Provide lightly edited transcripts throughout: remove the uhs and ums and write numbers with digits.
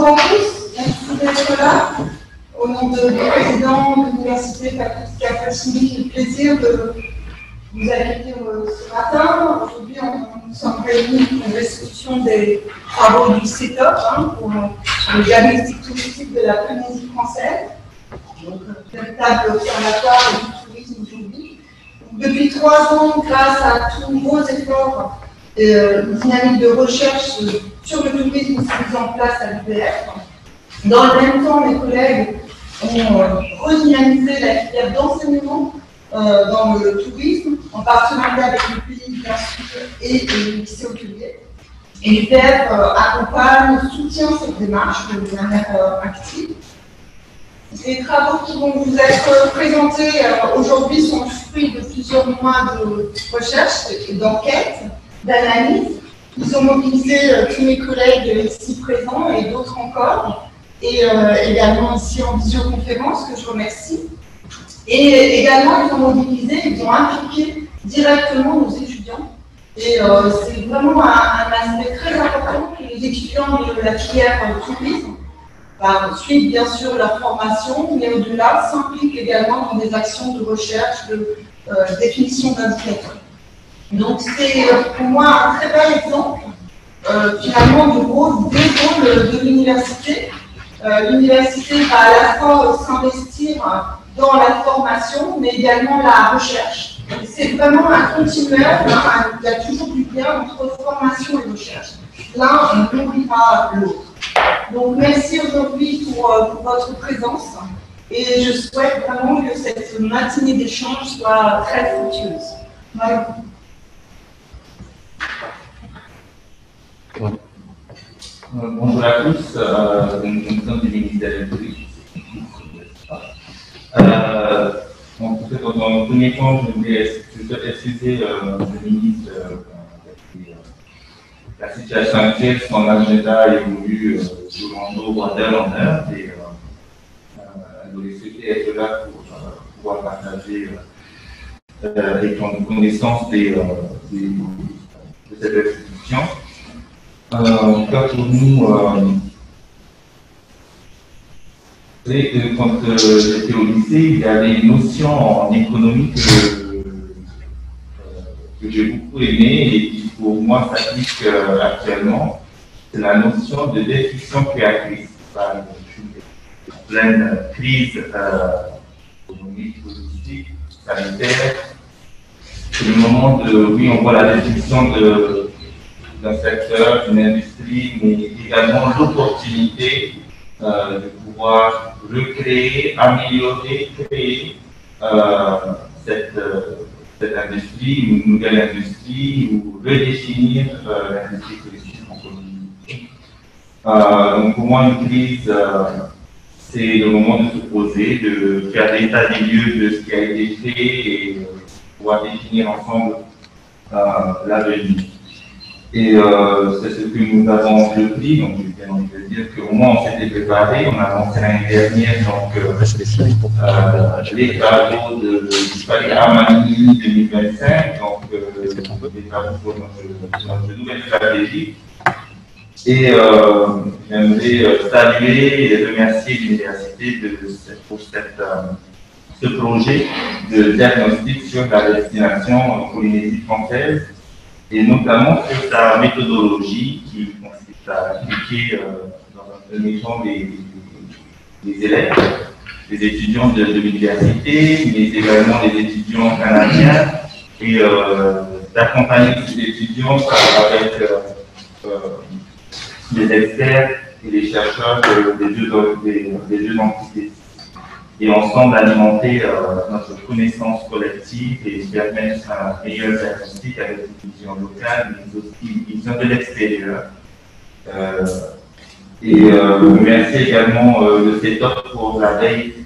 Bonjour à tous, merci d'être là. Au nom du président de l'université Patricia Fassini, j'ai le plaisir de vous accueillir ce matin. Aujourd'hui, nous sommes réunis pour une restitution des travaux du CETOP pour le diagnostic touristique de la Polynésie française. Donc, un véritable observatoire du tourisme aujourd'hui. Depuis 3 ans, grâce à tous vos efforts, une dynamique de recherche sur le tourisme s'est mise en place à l'UPF. Dans le même temps, mes collègues ont redynamisé la filière d'enseignement dans le tourisme, en partenariat avec le pays, bien sûr, et le lycée hôtelier. Et l'UPF accompagne, soutient cette démarche de manière active. Les travaux qui vont vous être présentés aujourd'hui sont le fruit de plusieurs mois de recherche et d'enquête, d'analyse. Ils ont mobilisé tous mes collègues ici présents et d'autres encore, et également ici en visioconférence, que je remercie. Et également, ils ont mobilisé, ils ont impliqué directement nos étudiants. Et c'est vraiment un aspect très important que les étudiants de la filière tourisme suivent bien sûr leur formation, mais au-delà, s'impliquent également dans des actions de recherche, de définition d'indicateurs. Donc c'est pour moi un très bel exemple finalement du rôle des rôles de l'université. L'université va à la fois s'investir dans la formation, mais également la recherche. C'est vraiment un continuum, il y a toujours du lien entre formation et recherche. L'un ne nourrit pas l'autre. Donc merci aujourd'hui pour votre présence et je souhaite vraiment que cette matinée d'échange soit très fructueuse. Voilà. Bonjour à tous, nous sommes du ministère du Tourisme. Dans le premier temps, je voulais excuser le ministre. La situation actuelle, son agenda évolue du jour ou à l'heure en heure et elle voulait souhaiter être là pour pouvoir partager et prendre connaissance de cette restitution. En tout cas, pour nous, quand j'étais au lycée, il y avait une notion en économie que j'ai beaucoup aimée et qui, pour moi, s'applique actuellement. C'est la notion de destruction créatrice. En pleine crise économique, politique, sanitaire, c'est le moment de, oui, on voit la destruction d'un secteur, d'une industrie, mais également l'opportunité de pouvoir recréer, améliorer, créer cette industrie, une nouvelle industrie, ou redéfinir l'industrie touristique en Polynésie. Donc pour moi, une crise, c'est le moment de se poser, de faire l'état des lieux de ce qui a été fait et pouvoir définir ensemble l'avenir. Et c'est ce que nous avons entrepris, donc j'ai bien envie de dire qu'au moins on s'était préparé, on a lancé l'année dernière les travaux du palier Amani 2025, donc les travaux pour notre nouvelle stratégie. Et j'aimerais saluer et remercier l'université pour ce projet de diagnostic sur la destination Polynésie française, et notamment sur sa méthodologie qui consiste à impliquer dans un premier temps les élèves, les étudiants de l'université, mais également les étudiants canadiens, et d'accompagner ces étudiants avec les experts et les chercheurs des deux entités. Et ensemble alimenter notre connaissance collective et permettre un meilleur diagnostic avec une vision locale, mais aussi une vision de l'extérieur. Merci également le CETOP pour la veille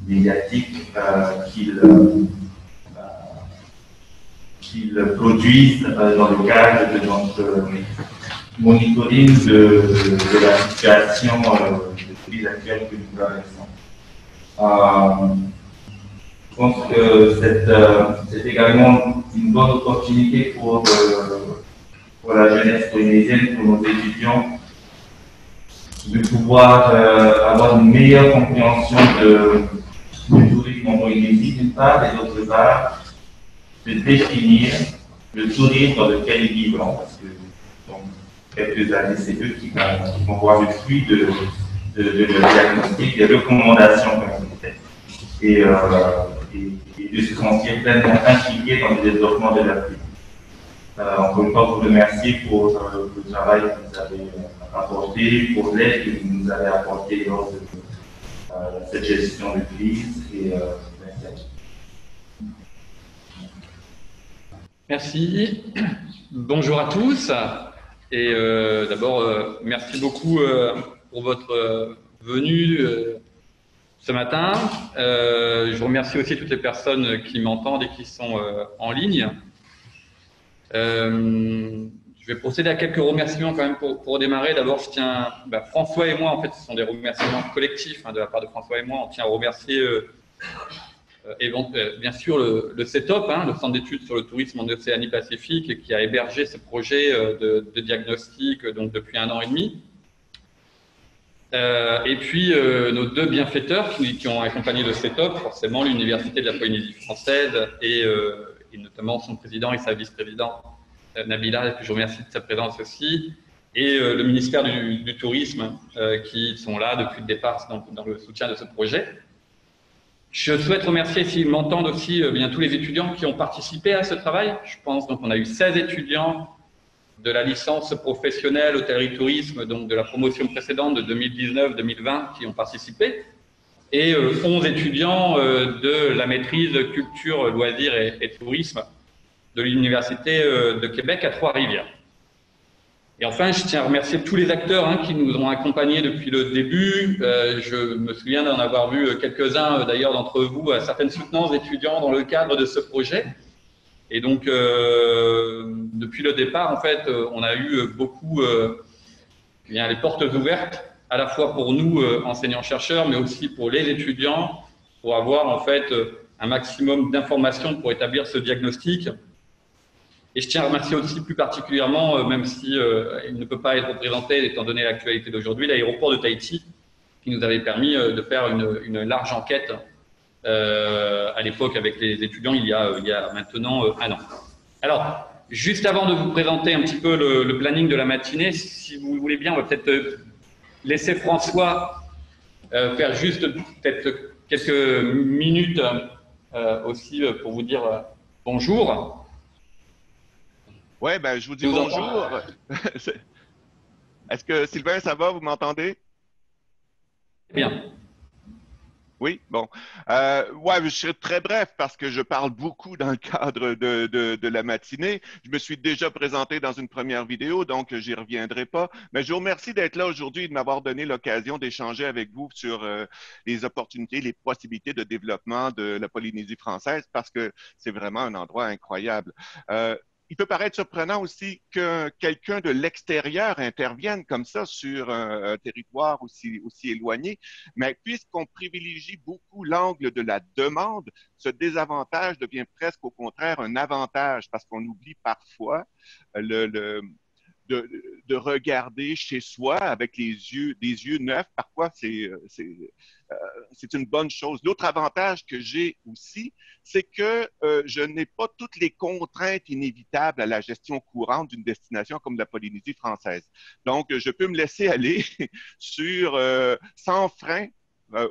médiatique qu'ils produisent dans le cadre de notre monitoring de la situation de crise actuelle que nous traversons. Je pense que c'est également une bonne opportunité pour la jeunesse polynésienne, pour nos étudiants, de pouvoir avoir une meilleure compréhension du tourisme en Polynésie d'une part, et d'autre part, de définir le tourisme dans lequel ils vivent. Parce que dans quelques années, c'est eux qui vont voir le fruit de leur diagnostic, des recommandations qu'on a faites. Et de se sentir pleinement impliqués dans le développement de leur pays. Encore une fois, vous remercier pour le travail que vous avez apporté, pour l'aide que vous nous avez apportée lors de cette gestion de crise. Et merci. Merci. Bonjour à tous. Et d'abord, merci beaucoup pour votre venue ce matin. Je vous remercie aussi toutes les personnes qui m'entendent et qui sont en ligne. Je vais procéder à quelques remerciements quand même pour démarrer. D'abord, je tiens, François et moi, en fait, ce sont des remerciements collectifs de la part de François et moi. On tient à remercier bien sûr le CETOP, le Centre d'études sur le tourisme en Océanie-Pacifique, qui a hébergé ce projet de diagnostic donc depuis 1 an et demi. Et puis nos deux bienfaiteurs qui ont accompagné le CETOP, forcément l'Université de la Polynésie française et notamment son président et sa vice-présidente Nabila, que je remercie de sa présence aussi, et le ministère du Tourisme qui sont là depuis le départ dans le soutien de ce projet. Je souhaite remercier, s'ils m'entendent aussi, bien tous les étudiants qui ont participé à ce travail. Je pense donc on a eu 16 étudiants de la licence professionnelle hôtellerie-tourisme, donc de la promotion précédente de 2019-2020 qui ont participé, et 11 étudiants de la maîtrise culture, loisirs et tourisme de l'Université de Québec à Trois-Rivières. Et enfin, je tiens à remercier tous les acteurs qui nous ont accompagnés depuis le début. Je me souviens d'en avoir vu quelques-uns, d'ailleurs, d'entre vous, à certaines soutenances d'étudiants dans le cadre de ce projet. Et donc, depuis le départ, en fait, on a eu beaucoup les portes ouvertes, à la fois pour nous, enseignants-chercheurs, mais aussi pour les étudiants, pour avoir en fait un maximum d'informations pour établir ce diagnostic. Et je tiens à remercier aussi plus particulièrement, même si il ne peut pas être représenté étant donné l'actualité d'aujourd'hui, l'aéroport de Tahiti, qui nous avait permis de faire une large enquête à l'époque avec les étudiants il y a maintenant 1 an. Alors, juste avant de vous présenter un petit peu le planning de la matinée, si vous voulez bien, on va peut-être laisser François faire juste peut-être quelques minutes aussi pour vous dire bonjour. Oui, je vous dis bonjour. Est-ce que Sylvain, ça va? Vous m'entendez? Bien. Oui, bon. Je serai très bref parce que je parle beaucoup dans le cadre de la matinée. Je me suis déjà présenté dans une première vidéo, donc j'y reviendrai pas. Mais je vous remercie d'être là aujourd'hui et de m'avoir donné l'occasion d'échanger avec vous sur les opportunités, les possibilités de développement de la Polynésie française parce que c'est vraiment un endroit incroyable. Il peut paraître surprenant aussi que quelqu'un de l'extérieur intervienne comme ça sur un territoire aussi éloigné, mais puisqu'on privilégie beaucoup l'angle de la demande, ce désavantage devient presque au contraire un avantage parce qu'on oublie parfois de regarder chez soi avec des yeux neufs. Parfois, c'est une bonne chose. L'autre avantage que j'ai aussi, c'est que je n'ai pas toutes les contraintes inévitables à la gestion courante d'une destination comme la Polynésie française. Donc, je peux me laisser aller sans frein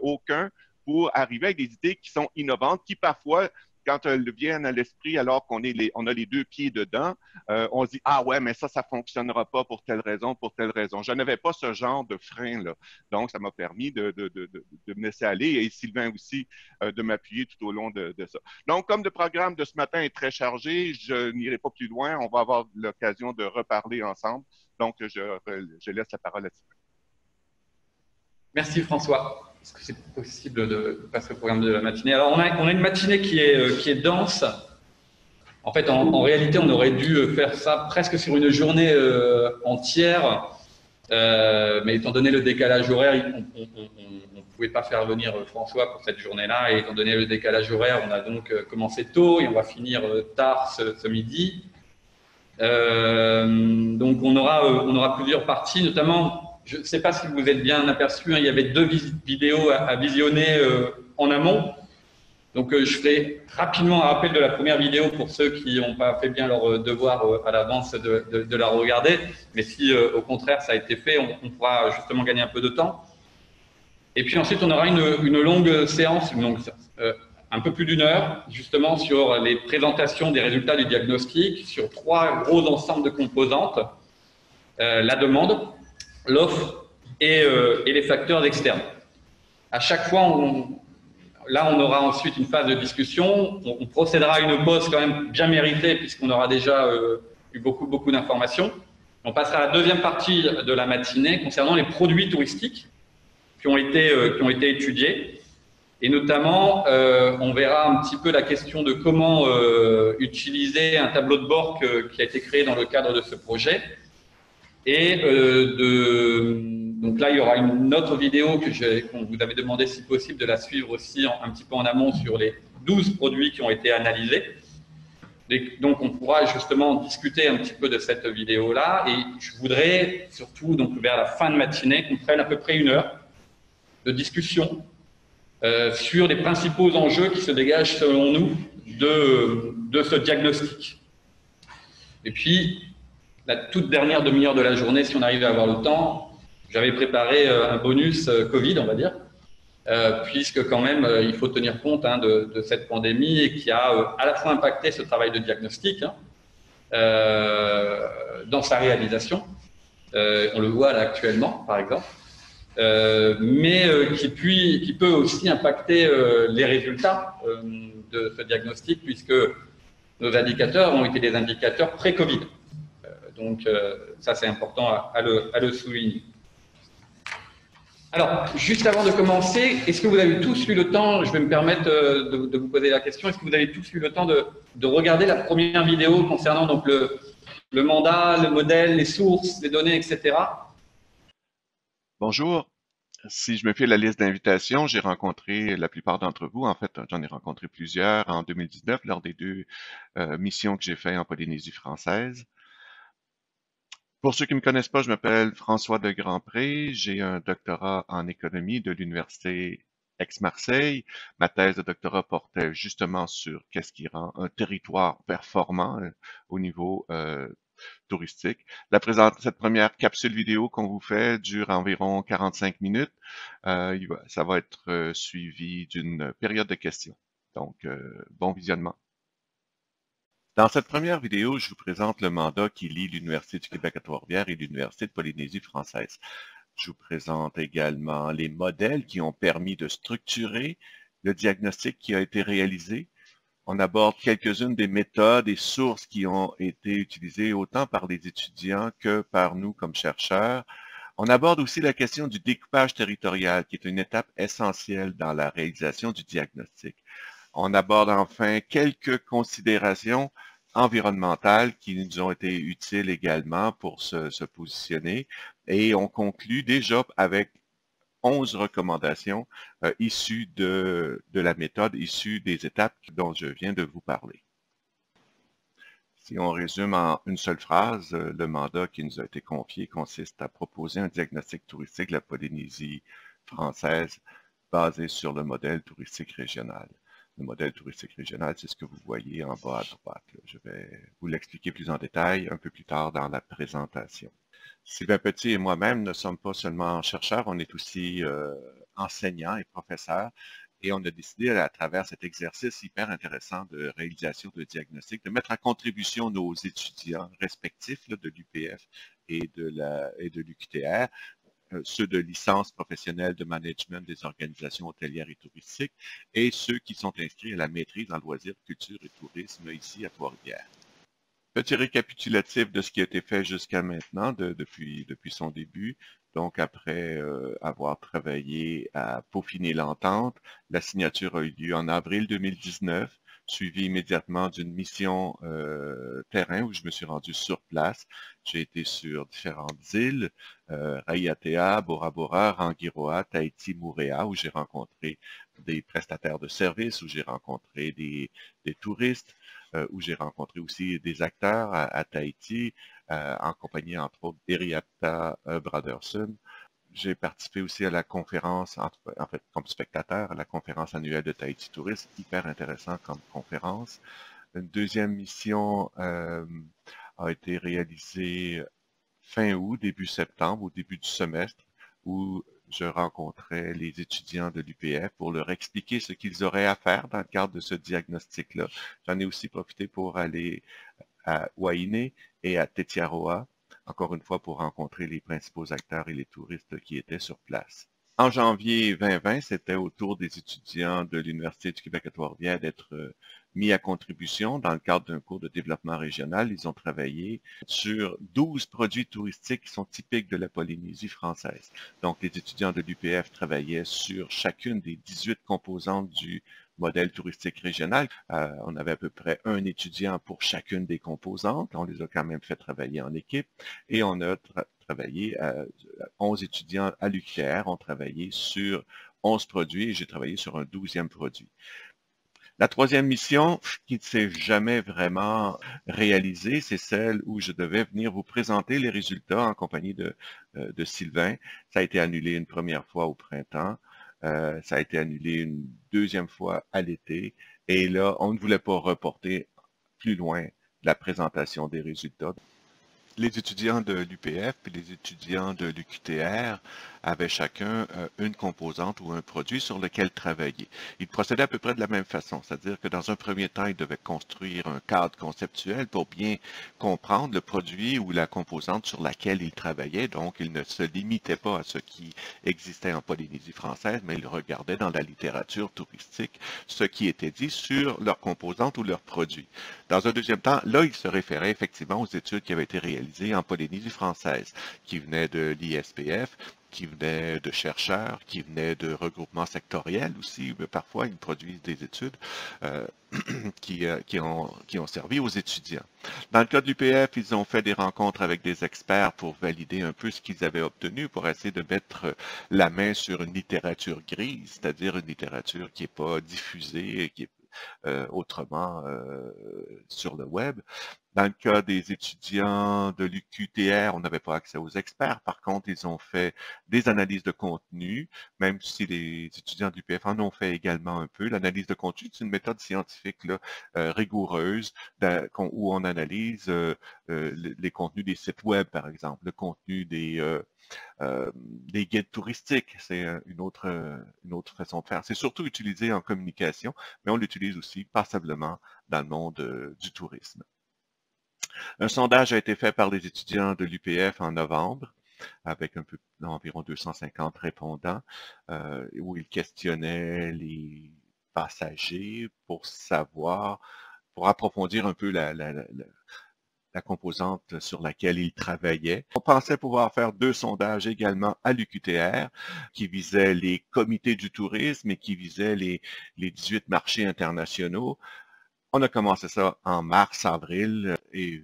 aucun pour arriver avec des idées qui sont innovantes, qui parfois, quand elles viennent à l'esprit alors qu'on a les 2 pieds dedans, on se dit « Ah ouais, mais ça ne fonctionnera pas pour telle raison, pour telle raison. » Je n'avais pas ce genre de frein-là. Donc, ça m'a permis de me laisser aller et Sylvain aussi de m'appuyer tout au long de ça. Donc, comme le programme de ce matin est très chargé, je n'irai pas plus loin. On va avoir l'occasion de reparler ensemble. Donc, je laisse la parole à Sylvain. Merci François. Est-ce que c'est possible de passer au programme de la matinée? Alors, on a une matinée qui est dense. En fait, en réalité, on aurait dû faire ça presque sur une journée entière. Mais étant donné le décalage horaire, on ne pouvait pas faire venir François pour cette journée-là. Et étant donné le décalage horaire, on a donc commencé tôt et on va finir tard ce midi. Donc, on aura plusieurs parties, notamment je ne sais pas si vous êtes bien aperçu, hein, il y avait 2 vidéos à visionner en amont. Donc, je ferai rapidement un rappel de la première vidéo pour ceux qui n'ont pas fait bien leur devoir à l'avance de la regarder. Mais si, au contraire, ça a été fait, on pourra justement gagner un peu de temps. Et puis ensuite, on aura une longue séance, un peu plus d'1 heure, justement sur les présentations des résultats du diagnostic, sur 3 gros ensembles de composantes, la demande, l'offre et les facteurs externes. À chaque fois, là, on aura ensuite une phase de discussion. On procédera à une pause quand même bien méritée puisqu'on aura déjà eu beaucoup d'informations. On passera à la deuxième partie de la matinée concernant les produits touristiques qui ont été étudiés. Et notamment, on verra un petit peu la question de comment utiliser un tableau de bord qui a été créé dans le cadre de ce projet. Et donc là, il y aura une autre vidéo qu'on vous avait demandé, si possible, de la suivre aussi un petit peu en amont sur les 12 produits qui ont été analysés. Et donc, on pourra justement discuter un petit peu de cette vidéo-là. Et je voudrais surtout, donc, vers la fin de matinée, qu'on prenne à peu près 1 heure de discussion sur les principaux enjeux qui se dégagent, selon nous, de ce diagnostic. Et puis, la toute dernière demi-heure de la journée, si on arrive à avoir le temps, j'avais préparé un bonus Covid, on va dire, puisque quand même, il faut tenir compte de cette pandémie et qui a à la fois impacté ce travail de diagnostic dans sa réalisation. On le voit là actuellement, par exemple, mais qui peut aussi impacter les résultats de ce diagnostic, puisque nos indicateurs ont été des indicateurs pré-Covid. Donc, ça, c'est important à le souligner. Alors, juste avant de commencer, est-ce que vous avez tous eu le temps, je vais me permettre de vous poser la question, est-ce que vous avez tous eu le temps de regarder la première vidéo concernant donc, le mandat, le modèle, les sources, les données, etc. Bonjour. Si je me fie à la liste d'invitations, j'ai rencontré la plupart d'entre vous. En fait, j'en ai rencontré plusieurs en 2019 lors des 2 missions que j'ai faites en Polynésie française. Pour ceux qui ne me connaissent pas, je m'appelle François de Grandpré. J'ai un doctorat en économie de l'Université Aix-Marseille. Ma thèse de doctorat portait justement sur qu'est-ce qui rend un territoire performant au niveau touristique. Cette première capsule vidéo qu'on vous fait dure environ 45 minutes. Ça va être suivi d'une période de questions. Donc, bon visionnement. Dans cette première vidéo, je vous présente le mandat qui lie l'Université du Québec à Trois-Rivières et l'Université de Polynésie française. Je vous présente également les modèles qui ont permis de structurer le diagnostic qui a été réalisé. On aborde quelques-unes des méthodes et sources qui ont été utilisées autant par les étudiants que par nous comme chercheurs. On aborde aussi la question du découpage territorial, qui est une étape essentielle dans la réalisation du diagnostic. On aborde enfin quelques considérations environnementales qui nous ont été utiles également pour se positionner. Et on conclut déjà avec 11 recommandations issues de la méthode, issues des étapes dont je viens de vous parler. Si on résume en une seule phrase, le mandat qui nous a été confié consiste à proposer un diagnostic touristique de la Polynésie française basé sur le modèle touristique régional. Le modèle touristique régional, c'est ce que vous voyez en bas à droite. Je vais vous l'expliquer plus en détail un peu plus tard dans la présentation. Sylvain Petit et moi-même ne sommes pas seulement chercheurs, on est aussi enseignants et professeurs. Et on a décidé, à travers cet exercice hyper intéressant de réalisation de diagnostic, de mettre à contribution nos étudiants respectifs de l'UPF et de l'UQTR, ceux de licence professionnelle de management des organisations hôtelières et touristiques, et ceux qui sont inscrits à la maîtrise en loisirs, culture et tourisme ici à Trois-Rivières. Petit récapitulatif de ce qui a été fait jusqu'à maintenant, depuis son début. Donc, après avoir travaillé à peaufiner l'entente, la signature a eu lieu en avril 2019, suivie immédiatement d'une mission terrain où je me suis rendu sur place. J'ai été sur différentes îles, Raiatea, Bora Bora, Rangiroa, Tahiti, Moorea, où j'ai rencontré des prestataires de services, où j'ai rencontré des touristes, où j'ai rencontré aussi des acteurs à Tahiti, en compagnie, entre autres, d'Eriata Broderson, j'ai participé aussi à la conférence, en fait, comme spectateur, à la conférence annuelle de Tahiti Tourisme, hyper intéressant comme conférence. Une deuxième mission a été réalisée fin août, début septembre, au début du semestre, où je rencontrais les étudiants de l'UPF pour leur expliquer ce qu'ils auraient à faire dans le cadre de ce diagnostic-là. J'en ai aussi profité pour aller à Waïné et à Tetiaroa, encore une fois pour rencontrer les principaux acteurs et les touristes qui étaient sur place. En janvier 2020, c'était au tour des étudiants de l'Université du Québec à Trois-Rivières d'être mis à contribution dans le cadre d'un cours de développement régional. Ils ont travaillé sur 12 produits touristiques qui sont typiques de la Polynésie française. Donc, les étudiants de l'UPF travaillaient sur chacune des 18 composantes du modèle touristique régional. On avait à peu près un étudiant pour chacune des composantes. On les a quand même fait travailler en équipe et on a travaillé, 11 étudiants à l'UQTR ont travaillé sur 11 produits et j'ai travaillé sur un 12e produit. La troisième mission, qui ne s'est jamais vraiment réalisée, c'est celle où je devais venir vous présenter les résultats en compagnie de Sylvain. Ça a été annulé une première fois au printemps. Ça a été annulé une deuxième fois à l'été. Et là, on ne voulait pas reporter plus loin la présentation des résultats. Les étudiants de l'UPF et les étudiants de l'UQTR avaient chacun une composante ou un produit sur lequel travailler. Ils procédaient à peu près de la même façon, c'est-à-dire que dans un premier temps, ils devaient construire un cadre conceptuel pour bien comprendre le produit ou la composante sur laquelle ils travaillaient. Donc, ils ne se limitaient pas à ce qui existait en Polynésie française, mais ils regardaient dans la littérature touristique ce qui était dit sur leur composante ou leur produit. Dans un deuxième temps, là, ils se référaient effectivement aux études qui avaient été réalisées en Polynésie française, qui venaient de l'ISPF, qui venaient de chercheurs, qui venaient de regroupements sectoriels aussi. Parfois, ils produisent des études qui ont servi aux étudiants. Dans le cas de l'UPF, ils ont fait des rencontres avec des experts pour valider un peu ce qu'ils avaient obtenu, pour essayer de mettre la main sur une littérature grise, c'est-à-dire une littérature qui n'est pas diffusée, qui est autrement sur le web. Dans le cas des étudiants de l'UQTR, on n'avait pas accès aux experts. Par contre, ils ont fait des analyses de contenu, même si les étudiants de l'UPF en ont fait également un peu. L'analyse de contenu, c'est une méthode scientifique là, rigoureuse où on analyse les contenus des sites web, par exemple, le contenu des guides touristiques. C'est une autre façon de faire. C'est surtout utilisé en communication, mais on l'utilise aussi passablement dans le monde du tourisme. Un sondage a été fait par les étudiants de l'UPF en novembre, avec environ 250 répondants, où ils questionnaient les passagers pour approfondir un peu la composante sur laquelle ils travaillaient. On pensait pouvoir faire 2 sondages également à l'UQTR qui visaient les comités du tourisme et qui visaient les 18 marchés internationaux. On a commencé ça en mars-avril et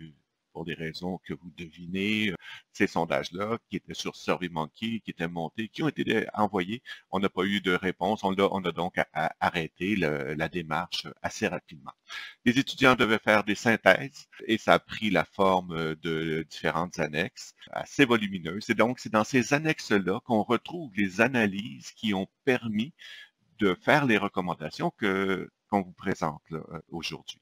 pour des raisons que vous devinez, ces sondages-là qui étaient sur SurveyMonkey, qui étaient montés, qui ont été envoyés, on n'a pas eu de réponse. On a donc arrêté la démarche assez rapidement. Les étudiants devaient faire des synthèses et ça a pris la forme de différentes annexes assez volumineuses. Et donc, c'est dans ces annexes-là qu'on retrouve les analyses qui ont permis de faire les recommandations qu'on vous présente aujourd'hui.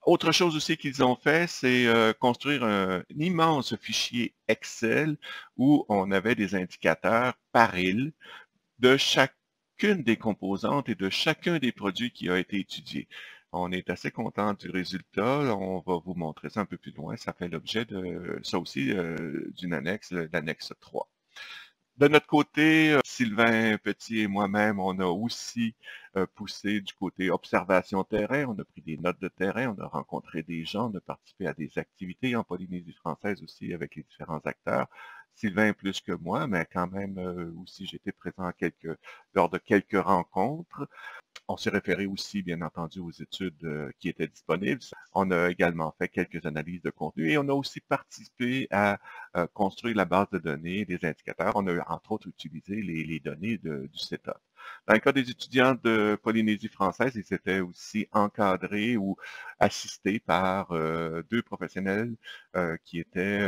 Autre chose aussi qu'ils ont fait, c'est construire un immense fichier Excel où on avait des indicateurs par île de chacune des composantes et de chacun des produits qui a été étudié. On est assez content du résultat. On va vous montrer ça un peu plus loin. Ça fait l'objet de ça aussi d'une annexe, l'annexe 3. De notre côté, Sylvain Petit et moi-même, on a aussi poussé du côté observation terrain. On a pris des notes de terrain, on a rencontré des gens, on a participé à des activités en Polynésie française aussi avec les différents acteurs. Sylvain plus que moi, mais quand même aussi j'étais présent lors de quelques rencontres. On s'est référé aussi, bien entendu, aux études qui étaient disponibles. On a également fait quelques analyses de contenu et on a aussi participé à construire la base de données, des indicateurs. On a entre autres utilisé les données du setup. Dans le cas des étudiants de Polynésie française, ils étaient aussi encadrés ou assistés par 2 professionnels qui étaient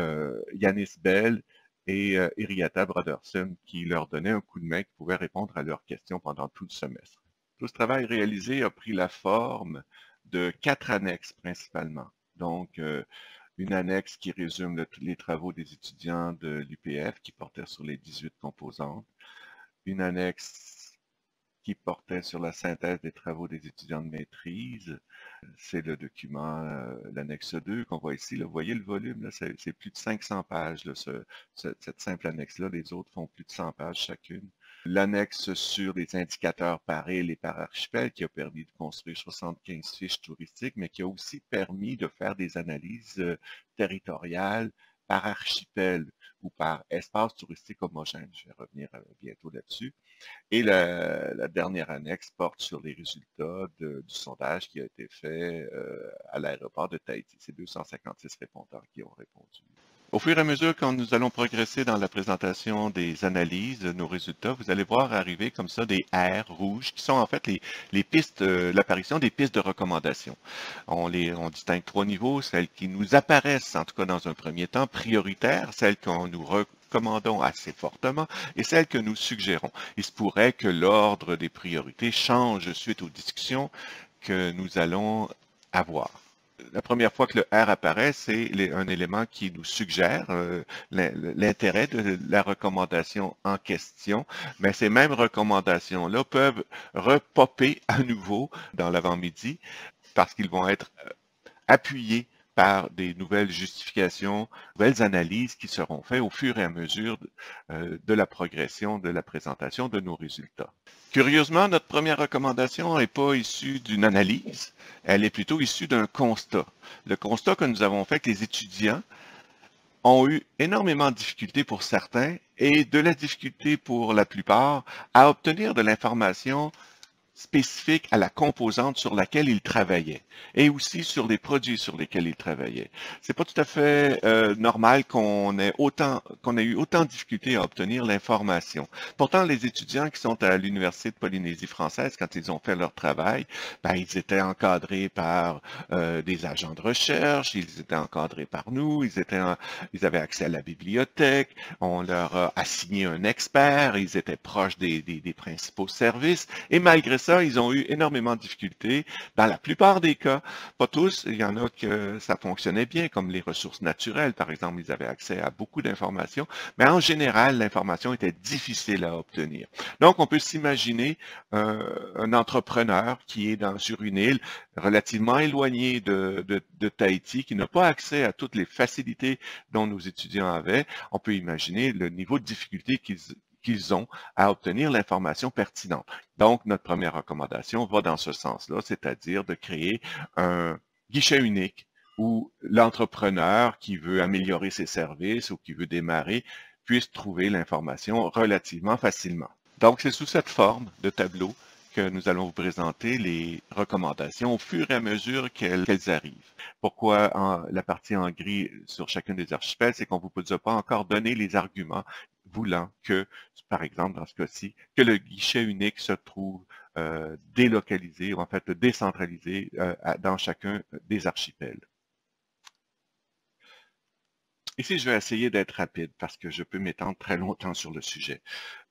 Yanis Bell et Henrietta Brodersen qui leur donnait un coup de main, qui pouvait répondre à leurs questions pendant tout le semestre. Tout ce travail réalisé a pris la forme de 4 annexes principalement. Donc, une annexe qui résume les travaux des étudiants de l'UPF qui portaient sur les 18 composantes, une annexe qui portait sur la synthèse des travaux des étudiants de maîtrise. C'est le document, l'annexe 2 qu'on voit ici. Là. Vous voyez le volume, c'est plus de 500 pages, là, cette simple annexe-là. Les autres font plus de 100 pages chacune. L'annexe sur les indicateurs par île et par archipel qui a permis de construire 75 fiches touristiques, mais qui a aussi permis de faire des analyses territoriales par archipel ou par espace touristique homogène. Je vais revenir bientôt là-dessus. Et la dernière annexe porte sur les résultats du sondage qui a été fait à l'aéroport de Tahiti. C'est 256 répondants qui ont répondu. Au fur et à mesure que nous allons progresser dans la présentation des analyses, nos résultats, vous allez voir arriver comme ça des R rouges qui sont en fait les pistes, l'apparition des pistes de recommandation. On distingue 3 niveaux, celles qui nous apparaissent, en tout cas dans un premier temps, prioritaires, celles qu'on nous recommandons assez fortement et celles que nous suggérons. Il se pourrait que l'ordre des priorités change suite aux discussions que nous allons avoir. La première fois que le R apparaît, c'est un élément qui nous suggère l'intérêt de la recommandation en question, mais ces mêmes recommandations-là peuvent repopper à nouveau dans l'avant-midi parce qu'ils vont être appuyés par des nouvelles justifications, nouvelles analyses qui seront faites au fur et à mesure de la progression de la présentation de nos résultats. Curieusement, notre première recommandation n'est pas issue d'une analyse, elle est plutôt issue d'un constat. Le constat que nous avons fait que les étudiants ont eu énormément de difficultés pour certains et de la difficulté pour la plupart à obtenir de l'information spécifique à la composante sur laquelle ils travaillaient et aussi sur les produits sur lesquels ils travaillaient. C'est pas tout à fait normal qu'on ait eu autant de difficultés à obtenir l'information. Pourtant, les étudiants qui sont à l'Université de Polynésie française, quand ils ont fait leur travail, ben, ils étaient encadrés par des agents de recherche, ils étaient encadrés par nous, ils avaient accès à la bibliothèque, on leur a assigné un expert, ils étaient proches des principaux services et malgré ça, ils ont eu énormément de difficultés. Dans la plupart des cas, pas tous, il y en a que ça fonctionnait bien, comme les ressources naturelles, par exemple, ils avaient accès à beaucoup d'informations, mais en général, l'information était difficile à obtenir. Donc, on peut s'imaginer un entrepreneur qui est sur une île relativement éloignée de Tahiti, qui n'a pas accès à toutes les facilités dont nos étudiants avaient. On peut imaginer le niveau de difficulté qu'ils ont à obtenir l'information pertinente. Donc, notre première recommandation va dans ce sens-là, c'est-à-dire de créer un guichet unique où l'entrepreneur qui veut améliorer ses services ou qui veut démarrer puisse trouver l'information relativement facilement. Donc, c'est sous cette forme de tableau que nous allons vous présenter les recommandations au fur et à mesure qu'elles arrivent. Pourquoi la partie en gris sur chacune des archipels, c'est qu'on ne vous a pas encore donné les arguments voulant que, par exemple, dans ce cas-ci, que le guichet unique se trouve délocalisé, ou en fait décentralisé dans chacun des archipels. Ici, je vais essayer d'être rapide parce que je peux m'étendre très longtemps sur le sujet.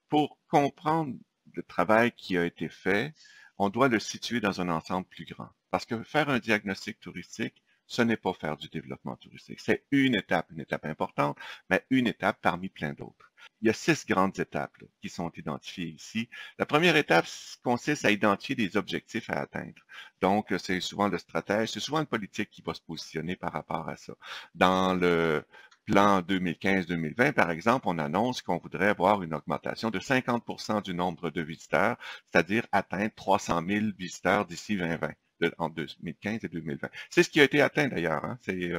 Pour comprendre le travail qui a été fait, on doit le situer dans un ensemble plus grand. Parce que faire un diagnostic touristique, ce n'est pas faire du développement touristique. C'est une étape importante, mais une étape parmi plein d'autres. Il y a 6 grandes étapes là, qui sont identifiées ici. La première étape consiste à identifier des objectifs à atteindre. Donc, c'est souvent le stratège, c'est souvent le politique qui va se positionner par rapport à ça. Dans le plan 2015-2020, par exemple, on annonce qu'on voudrait avoir une augmentation de 50% du nombre de visiteurs, c'est-à-dire atteindre 300 000 visiteurs d'ici 2020. En 2015 et 2020. C'est ce qui a été atteint d'ailleurs. Hein? C'est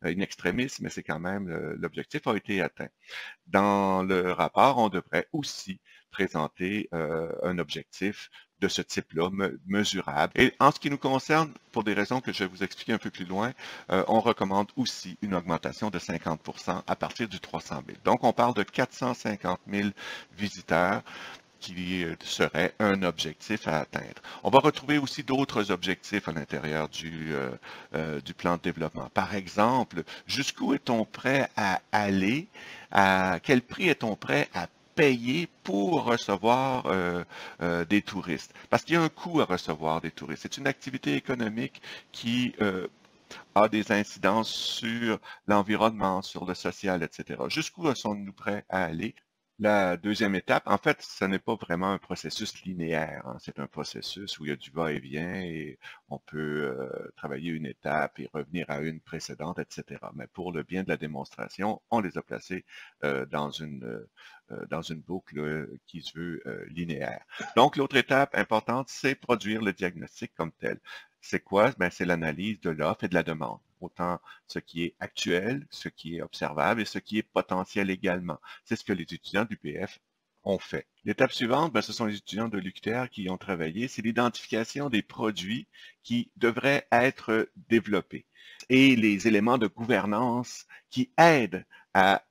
une extrémisme, mais c'est quand même l'objectif a été atteint. Dans le rapport, on devrait aussi présenter un objectif de ce type-là, mesurable. Et en ce qui nous concerne, pour des raisons que je vais vous expliquer un peu plus loin, on recommande aussi une augmentation de 50% à partir du 300 000. Donc, on parle de 450 000 visiteurs qui serait un objectif à atteindre. On va retrouver aussi d'autres objectifs à l'intérieur du plan de développement. Par exemple, jusqu'où est-on prêt à aller? À quel prix est-on prêt à payer pour recevoir des touristes? Parce qu'il y a un coût à recevoir des touristes. C'est une activité économique qui a des incidences sur l'environnement, sur le social, etc. Jusqu'où sommes-nous prêts à aller? La deuxième étape, en fait, ce n'est pas vraiment un processus linéaire, hein. C'est un processus où il y a du va-et-vient et on peut travailler une étape et revenir à une précédente, etc. Mais pour le bien de la démonstration, on les a placés dans une boucle qui se veut linéaire. Donc, l'autre étape importante, c'est produire le diagnostic comme tel. C'est quoi? Ben, c'est l'analyse de l'offre et de la demande. Autant ce qui est actuel, ce qui est observable et ce qui est potentiel également. C'est ce que les étudiants du PF ont fait. L'étape suivante, ben, ce sont les étudiants de l'UQTR qui ont travaillé. C'est l'identification des produits qui devraient être développés et les éléments de gouvernance qui aident à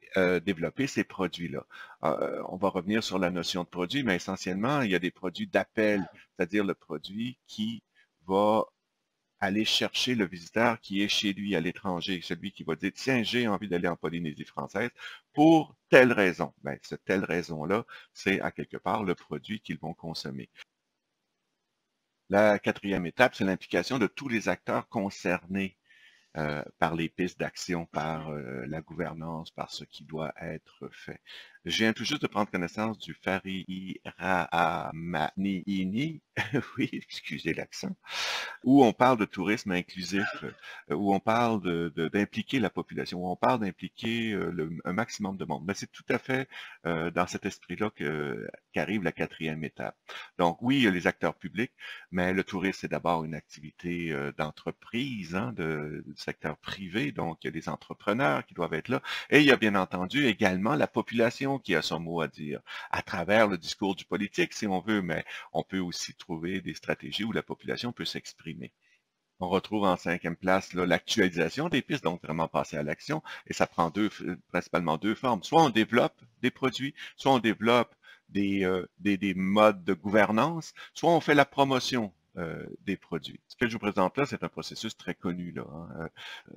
développer ces produits-là. On va revenir sur la notion de produit, mais essentiellement, il y a des produits d'appel, c'est-à-dire le produit qui va aller chercher le visiteur qui est chez lui à l'étranger, celui qui va dire, tiens, j'ai envie d'aller en Polynésie française pour telle raison. Bien, cette telle raison-là, c'est à quelque part le produit qu'ils vont consommer. La quatrième étape, c'est l'implication de tous les acteurs concernés par les pistes d'action, par la gouvernance, par ce qui doit être fait. Je viens tout juste de prendre connaissance du Fariharamanini, oui, excusez l'accent, où on parle de tourisme inclusif, où on parle d'impliquer la population, où on parle d'impliquer un maximum de monde. Mais c'est tout à fait dans cet esprit-là qu'arrive la quatrième étape. Donc oui, il y a les acteurs publics, mais le tourisme, c'est d'abord une activité d'entreprise, hein, du secteur privé, donc il y a des entrepreneurs qui doivent être là, et il y a bien entendu également la population qui a son mot à dire, à travers le discours du politique, si on veut, mais on peut aussi trouver des stratégies où la population peut s'exprimer. On retrouve en cinquième place l'actualisation des pistes, donc vraiment passer à l'action, et ça prend principalement deux formes. Soit on développe des produits, soit on développe des modes de gouvernance, soit on fait la promotion des produits. Ce que je vous présente là, c'est un processus très connu, là, hein.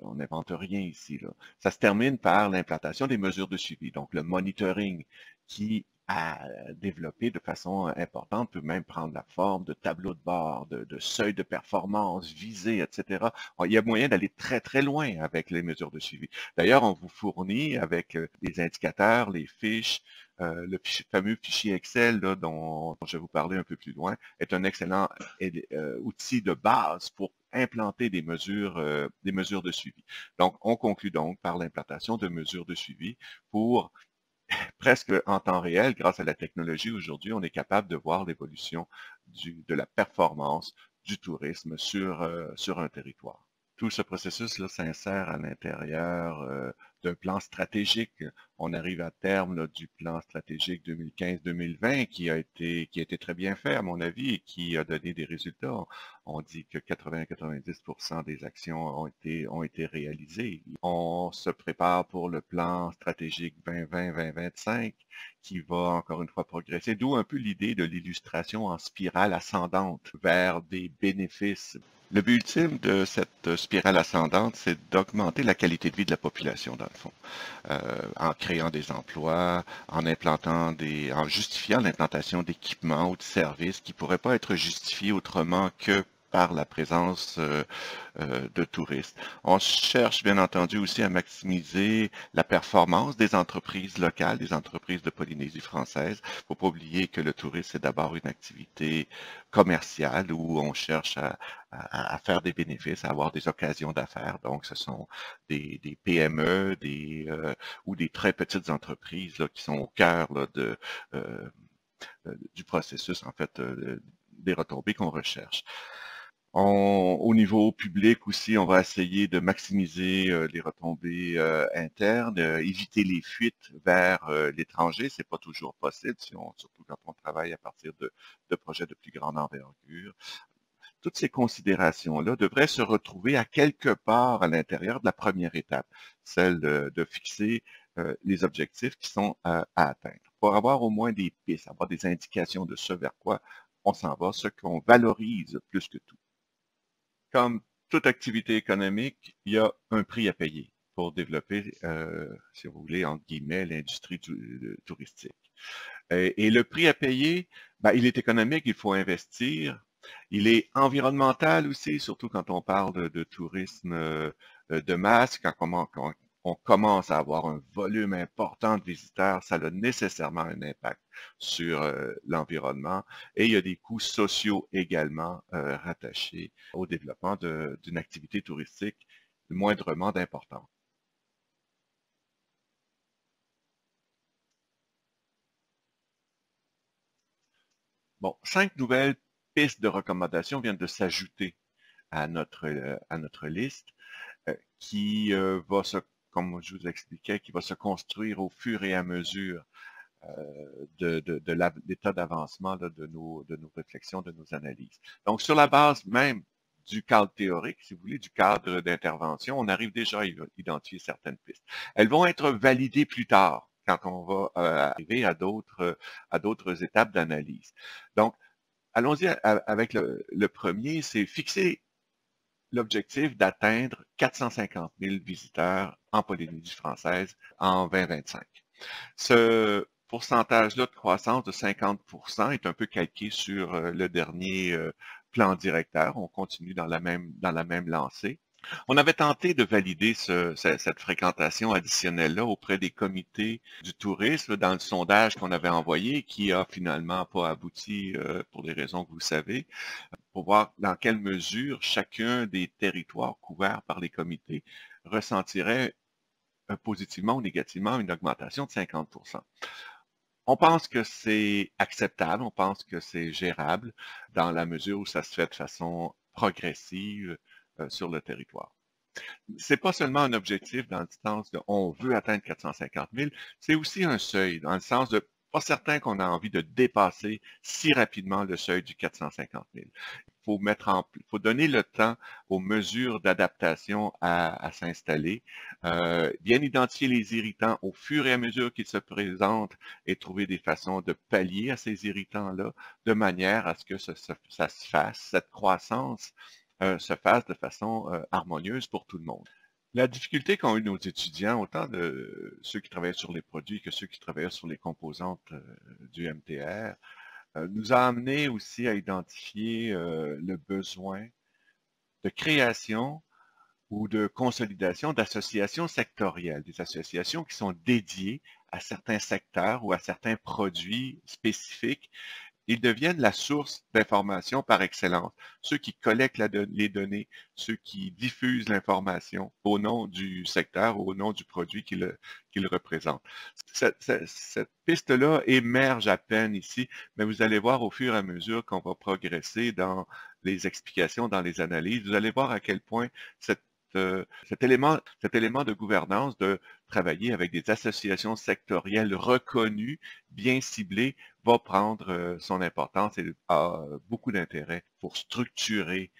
On n'invente rien ici, là. Ça se termine par l'implantation des mesures de suivi, donc le monitoring qui à développer de façon importante, peut même prendre la forme de tableaux de bord, de seuils de performance, visées, etc. Il y a moyen d'aller très, très loin avec les mesures de suivi. D'ailleurs, on vous fournit avec les indicateurs, les fiches, le fameux fichier Excel là, dont je vais vous parler un peu plus loin, est un excellent outil de base pour implanter des mesures de suivi. Donc, on conclut donc par l'implantation de mesures de suivi pour presque en temps réel, grâce à la technologie aujourd'hui, on est capable de voir l'évolution de la performance du tourisme sur un territoire. Tout ce processus-là s'insère à l'intérieur d'un plan stratégique. On arrive à terme là, du plan stratégique 2015-2020 qui a été très bien fait, à mon avis, et qui a donné des résultats. On dit que 80-90% des actions ont été réalisées. On se prépare pour le plan stratégique 2020-2025 qui va encore une fois progresser, d'où un peu l'idée de l'illustration en spirale ascendante vers des bénéfices. Le but ultime de cette spirale ascendante, c'est d'augmenter la qualité de vie de la population, dans le fond, en créant des emplois, en justifiant l'implantation d'équipements ou de services qui ne pourraient pas être justifiés autrement que par la présence de touristes. On cherche bien entendu aussi à maximiser la performance des entreprises locales, des entreprises de Polynésie française. Il ne faut pas oublier que le tourisme, c'est d'abord une activité commerciale où on cherche à faire des bénéfices, à avoir des occasions d'affaires. Donc, ce sont des PME ou des très petites entreprises là, qui sont au cœur là, du processus, en fait, des retombées qu'on recherche. Au niveau public aussi, on va essayer de maximiser les retombées internes, éviter les fuites vers l'étranger. C'est pas toujours possible, surtout quand on travaille à partir de projets de plus grande envergure. Toutes ces considérations-là devraient se retrouver à quelque part à l'intérieur de la première étape, celle de fixer les objectifs qui sont à atteindre. Pour avoir au moins des pistes, avoir des indications de ce vers quoi on s'en va, ce qu'on valorise plus que tout. Comme toute activité économique, il y a un prix à payer pour développer, si vous voulez, entre guillemets, l'industrie touristique. Et le prix à payer, ben, il est économique, il faut investir. Il est environnemental aussi, surtout quand on parle de tourisme de masse, quand on commence à avoir un volume important de visiteurs, ça a nécessairement un impact sur l'environnement. Et il y a des coûts sociaux également rattachés au développement d'une activité touristique moindrement d'importance. Bon, 5 nouvelles pistes de recommandations viennent de s'ajouter à notre liste qui va comme je vous expliquais, qui va se construire au fur et à mesure de l'état d'avancement de nos réflexions, de nos analyses. Donc, sur la base même du cadre théorique, si vous voulez, du cadre d'intervention, on arrive déjà à identifier certaines pistes. Elles vont être validées plus tard, quand on va arriver à d'autres étapes d'analyse. Donc, allons-y avec le premier, c'est fixer l'objectif d'atteindre 450 000 visiteurs en Polynésie française en 2025. Ce pourcentage-là de croissance de 50% est un peu calqué sur le dernier plan directeur. On continue dans la même lancée. On avait tenté de valider cette fréquentation additionnelle-là auprès des comités du tourisme dans le sondage qu'on avait envoyé, qui a finalement pas abouti pour des raisons que vous savez, pour voir dans quelle mesure chacun des territoires couverts par les comités ressentirait positivement ou négativement une augmentation de 50%. On pense que c'est acceptable, on pense que c'est gérable dans la mesure où ça se fait de façon progressive sur le territoire. C'est pas seulement un objectif dans le sens de on veut atteindre 450 000, c'est aussi un seuil dans le sens de pas certain qu'on a envie de dépasser si rapidement le seuil du 450 000. Il faut donner le temps aux mesures d'adaptation à s'installer, bien identifier les irritants au fur et à mesure qu'ils se présentent et trouver des façons de pallier à ces irritants-là de manière à ce que ça se fasse, cette croissance se fasse de façon harmonieuse pour tout le monde. La difficulté qu'ont eu nos étudiants, autant de ceux qui travaillaient sur les produits que ceux qui travaillaient sur les composantes du MTR, nous a amené aussi à identifier le besoin de création ou de consolidation d'associations sectorielles, des associations qui sont dédiées à certains secteurs ou à certains produits spécifiques. Ils deviennent la source d'information par excellence. Ceux qui collectent les données, ceux qui diffusent l'information au nom du secteur, au nom du produit qu'ils représentent. Cette piste-là émerge à peine ici, mais vous allez voir au fur et à mesure qu'on va progresser dans les explications, dans les analyses, vous allez voir à quel point cet élément de gouvernance, de travailler avec des associations sectorielles reconnues, bien ciblées, va prendre son importance et a beaucoup d'intérêt pour structurer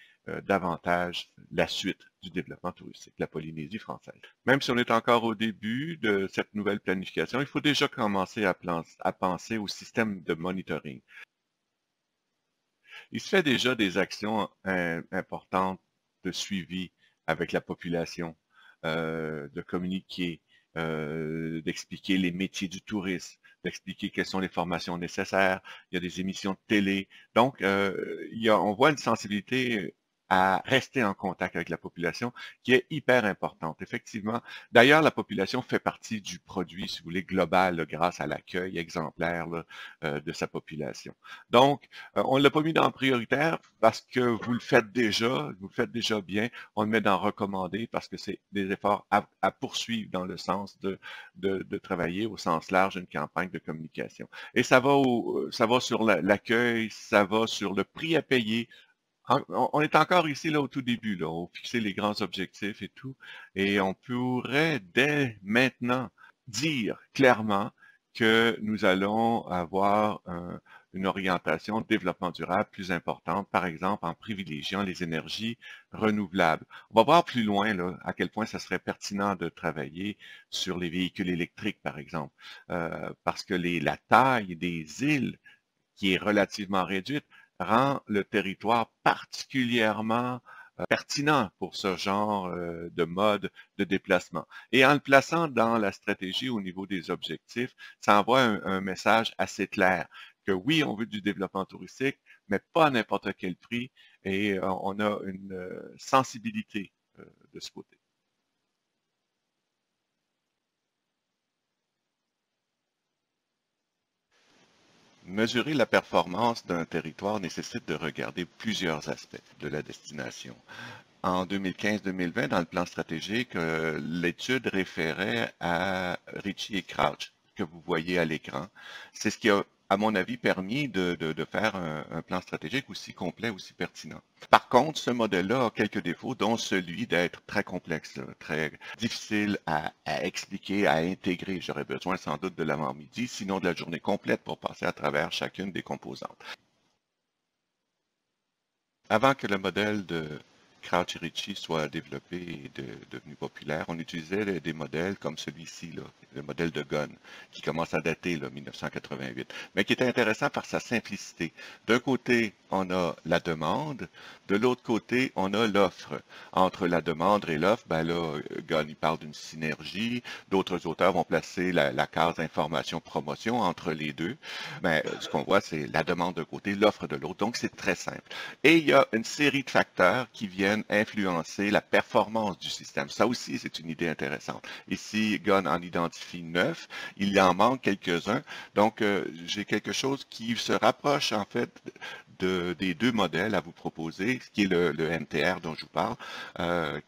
davantage la suite du développement touristique de la Polynésie française. Même si on est encore au début de cette nouvelle planification, il faut déjà commencer à penser au système de monitoring. Il se fait déjà des actions importantes de suivi avec la population, de communiquer, d'expliquer les métiers du tourisme, d'expliquer quelles sont les formations nécessaires. Il y a des émissions de télé. Donc, on voit une sensibilité à rester en contact avec la population qui est hyper importante. Effectivement, d'ailleurs, la population fait partie du produit, si vous voulez, global, là, grâce à l'accueil exemplaire là, de sa population. Donc, on ne l'a pas mis dans prioritaire parce que vous le faites déjà bien. On le met dans recommander parce que c'est des efforts à poursuivre dans le sens de travailler au sens large une campagne de communication. Et ça va sur l'accueil, ça va sur le prix à payer. On est encore ici là au tout début, là, on fixer les grands objectifs et tout, et on pourrait dès maintenant dire clairement que nous allons avoir une orientation de développement durable plus importante, par exemple en privilégiant les énergies renouvelables. On va voir plus loin là, à quel point ça serait pertinent de travailler sur les véhicules électriques, par exemple, parce que la taille des îles qui est relativement réduite rend le territoire particulièrement pertinent pour ce genre de mode de déplacement. Et en le plaçant dans la stratégie au niveau des objectifs, ça envoie un message assez clair que oui, on veut du développement touristique, mais pas à n'importe quel prix, et on a une sensibilité de ce côté. Mesurer la performance d'un territoire nécessite de regarder plusieurs aspects de la destination. En 2015-2020, dans le plan stratégique, l'étude référait à Ritchie et Crouch, que vous voyez à l'écran. C'est ce qui a, à mon avis, permis de faire un plan stratégique aussi complet, aussi pertinent. Par contre, ce modèle-là a quelques défauts, dont celui d'être très complexe, très difficile à expliquer, à intégrer. J'aurais besoin sans doute de l'avant-midi, sinon de la journée complète pour passer à travers chacune des composantes. Avant que le modèle de Crouch et Ritchie soit développé et devenu populaire, on utilisait des modèles comme celui-ci, le modèle de Gunn, qui commence à dater 1988, mais qui est intéressant par sa simplicité. D'un côté, on a la demande, de l'autre côté, on a l'offre. Entre la demande et l'offre, ben là, Gunn, il parle d'une synergie. D'autres auteurs vont placer la case information-promotion entre les deux. Mais ce qu'on voit, c'est la demande d'un côté, l'offre de l'autre. Donc, c'est très simple. Et il y a une série de facteurs qui viennent influencer la performance du système. Ça aussi, c'est une idée intéressante. Ici, Gunn en identifie 9. Il en manque quelques-uns. Donc, j'ai quelque chose qui se rapproche, en fait, des deux modèles à vous proposer, ce qui est le MTR dont je vous parle,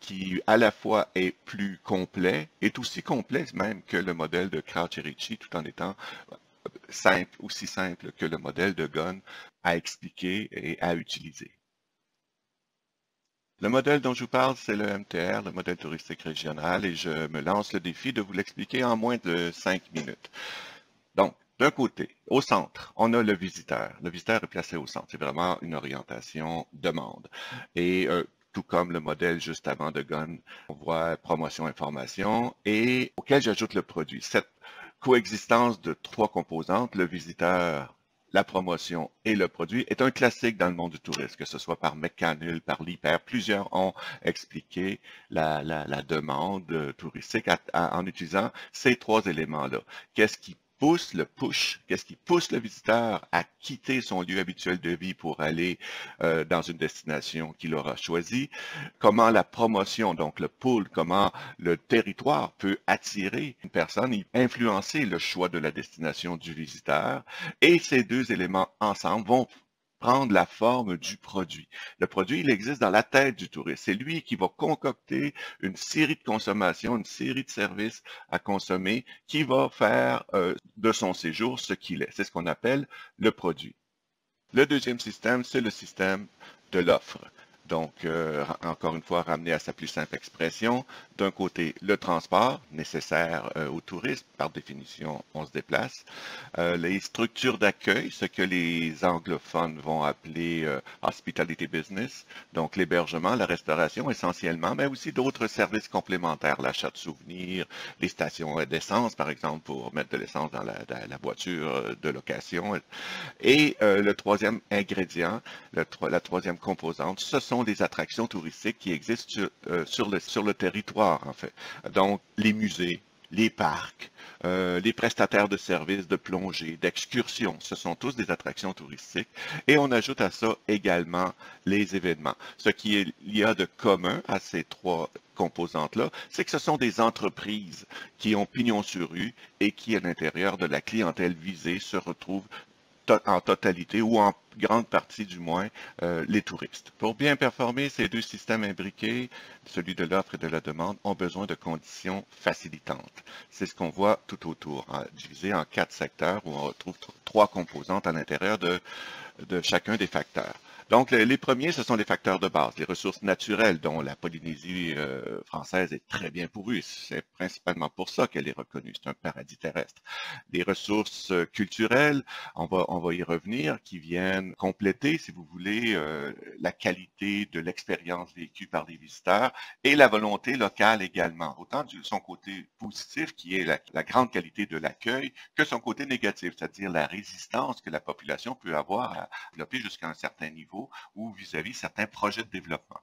qui à la fois est plus complet, est aussi complet même que le modèle de Crouch et Ritchie, tout en étant simple, aussi simple que le modèle de Gunn à expliquer et à utiliser. Le modèle dont je vous parle, c'est le MTR, le modèle touristique régional, et je me lance le défi de vous l'expliquer en moins de 5 minutes. Donc, d'un côté, au centre, on a le visiteur. Le visiteur est placé au centre. C'est vraiment une orientation demande. Et tout comme le modèle juste avant de Gunn, on voit promotion, information, et auquel j'ajoute le produit. Cette coexistence de trois composantes, le visiteur, la promotion et le produit, est un classique dans le monde du tourisme, que ce soit par McCannell, par l'Hyper. Plusieurs ont expliqué la demande touristique en utilisant ces trois éléments-là. Qu'est-ce qui pousse le push, qu'est-ce qui pousse le visiteur à quitter son lieu habituel de vie pour aller dans une destination qu'il aura choisie, comment la promotion, donc le pull, comment le territoire peut attirer une personne et influencer le choix de la destination du visiteur, et ces deux éléments ensemble vont prendre la forme du produit. Le produit, il existe dans la tête du touriste. C'est lui qui va concocter une série de consommations, une série de services à consommer qui va faire de son séjour ce qu'il est. C'est ce qu'on appelle le produit. Le deuxième système, c'est le système de l'offre. Donc, encore une fois, ramené à sa plus simple expression, d'un côté, le transport nécessaire au tourisme, par définition, on se déplace, les structures d'accueil, ce que les anglophones vont appeler hospitality business, donc l'hébergement, la restauration essentiellement, mais aussi d'autres services complémentaires, l'achat de souvenirs, les stations d'essence, par exemple, pour mettre de l'essence dans la voiture de location. Et le troisième ingrédient, la troisième composante, ce sont des attractions touristiques qui existent sur le territoire, en fait. Donc, les musées, les parcs, les prestataires de services de plongée, d'excursion, ce sont tous des attractions touristiques. Et on ajoute à ça également les événements. Ce qu'il y a de commun à ces trois composantes-là, c'est que ce sont des entreprises qui ont pignon sur rue et qui, à l'intérieur de la clientèle visée, se retrouvent en totalité ou en grande partie du moins les touristes. Pour bien performer, ces deux systèmes imbriqués, celui de l'offre et de la demande, ont besoin de conditions facilitantes. C'est ce qu'on voit tout autour, divisé en 4 secteurs où on retrouve 3 composantes à l'intérieur de chacun des facteurs. Donc, les premiers, ce sont les facteurs de base, les ressources naturelles dont la Polynésie française est très bien pourvue. C'est principalement pour ça qu'elle est reconnue. C'est un paradis terrestre. Les ressources culturelles, on va y revenir, qui viennent compléter, si vous voulez, la qualité de l'expérience vécue par les visiteurs et la volonté locale également. Autant de son côté positif, qui est la grande qualité de l'accueil, que son côté négatif, c'est-à-dire la résistance que la population peut avoir à développer jusqu'à un certain niveau ou vis-à-vis certains projets de développement.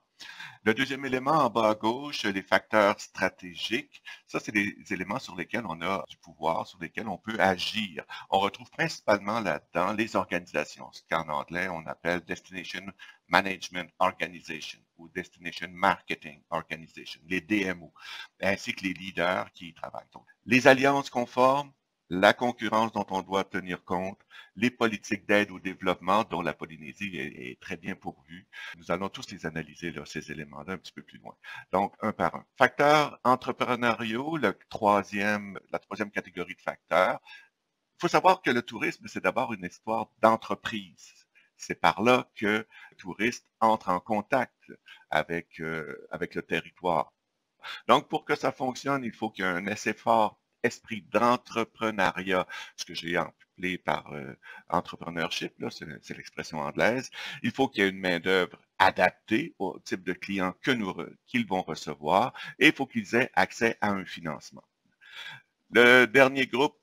Le deuxième élément en bas à gauche, les facteurs stratégiques. Ça, c'est des éléments sur lesquels on a du pouvoir, sur lesquels on peut agir. On retrouve principalement là-dedans les organisations, ce qu'en anglais on appelle Destination Management Organization ou Destination Marketing Organization, les DMO, ainsi que les leaders qui y travaillent. Donc, les alliances conformes, la concurrence dont on doit tenir compte, les politiques d'aide au développement dont la Polynésie est très bien pourvue. Nous allons tous les analyser, là, ces éléments-là, un petit peu plus loin. Donc, un par un. Facteurs entrepreneuriaux, la troisième catégorie de facteurs. Il faut savoir que le tourisme, c'est d'abord une histoire d'entreprise. C'est par là que le touriste entre en contact avec le territoire. Donc, pour que ça fonctionne, il faut qu'il y ait un assez fort esprit d'entrepreneuriat, ce que j'ai appelé par entrepreneurship, c'est l'expression anglaise. Il faut qu'il y ait une main-d'œuvre adaptée au type de clients qu'ils vont recevoir et il faut qu'ils aient accès à un financement. Le dernier groupe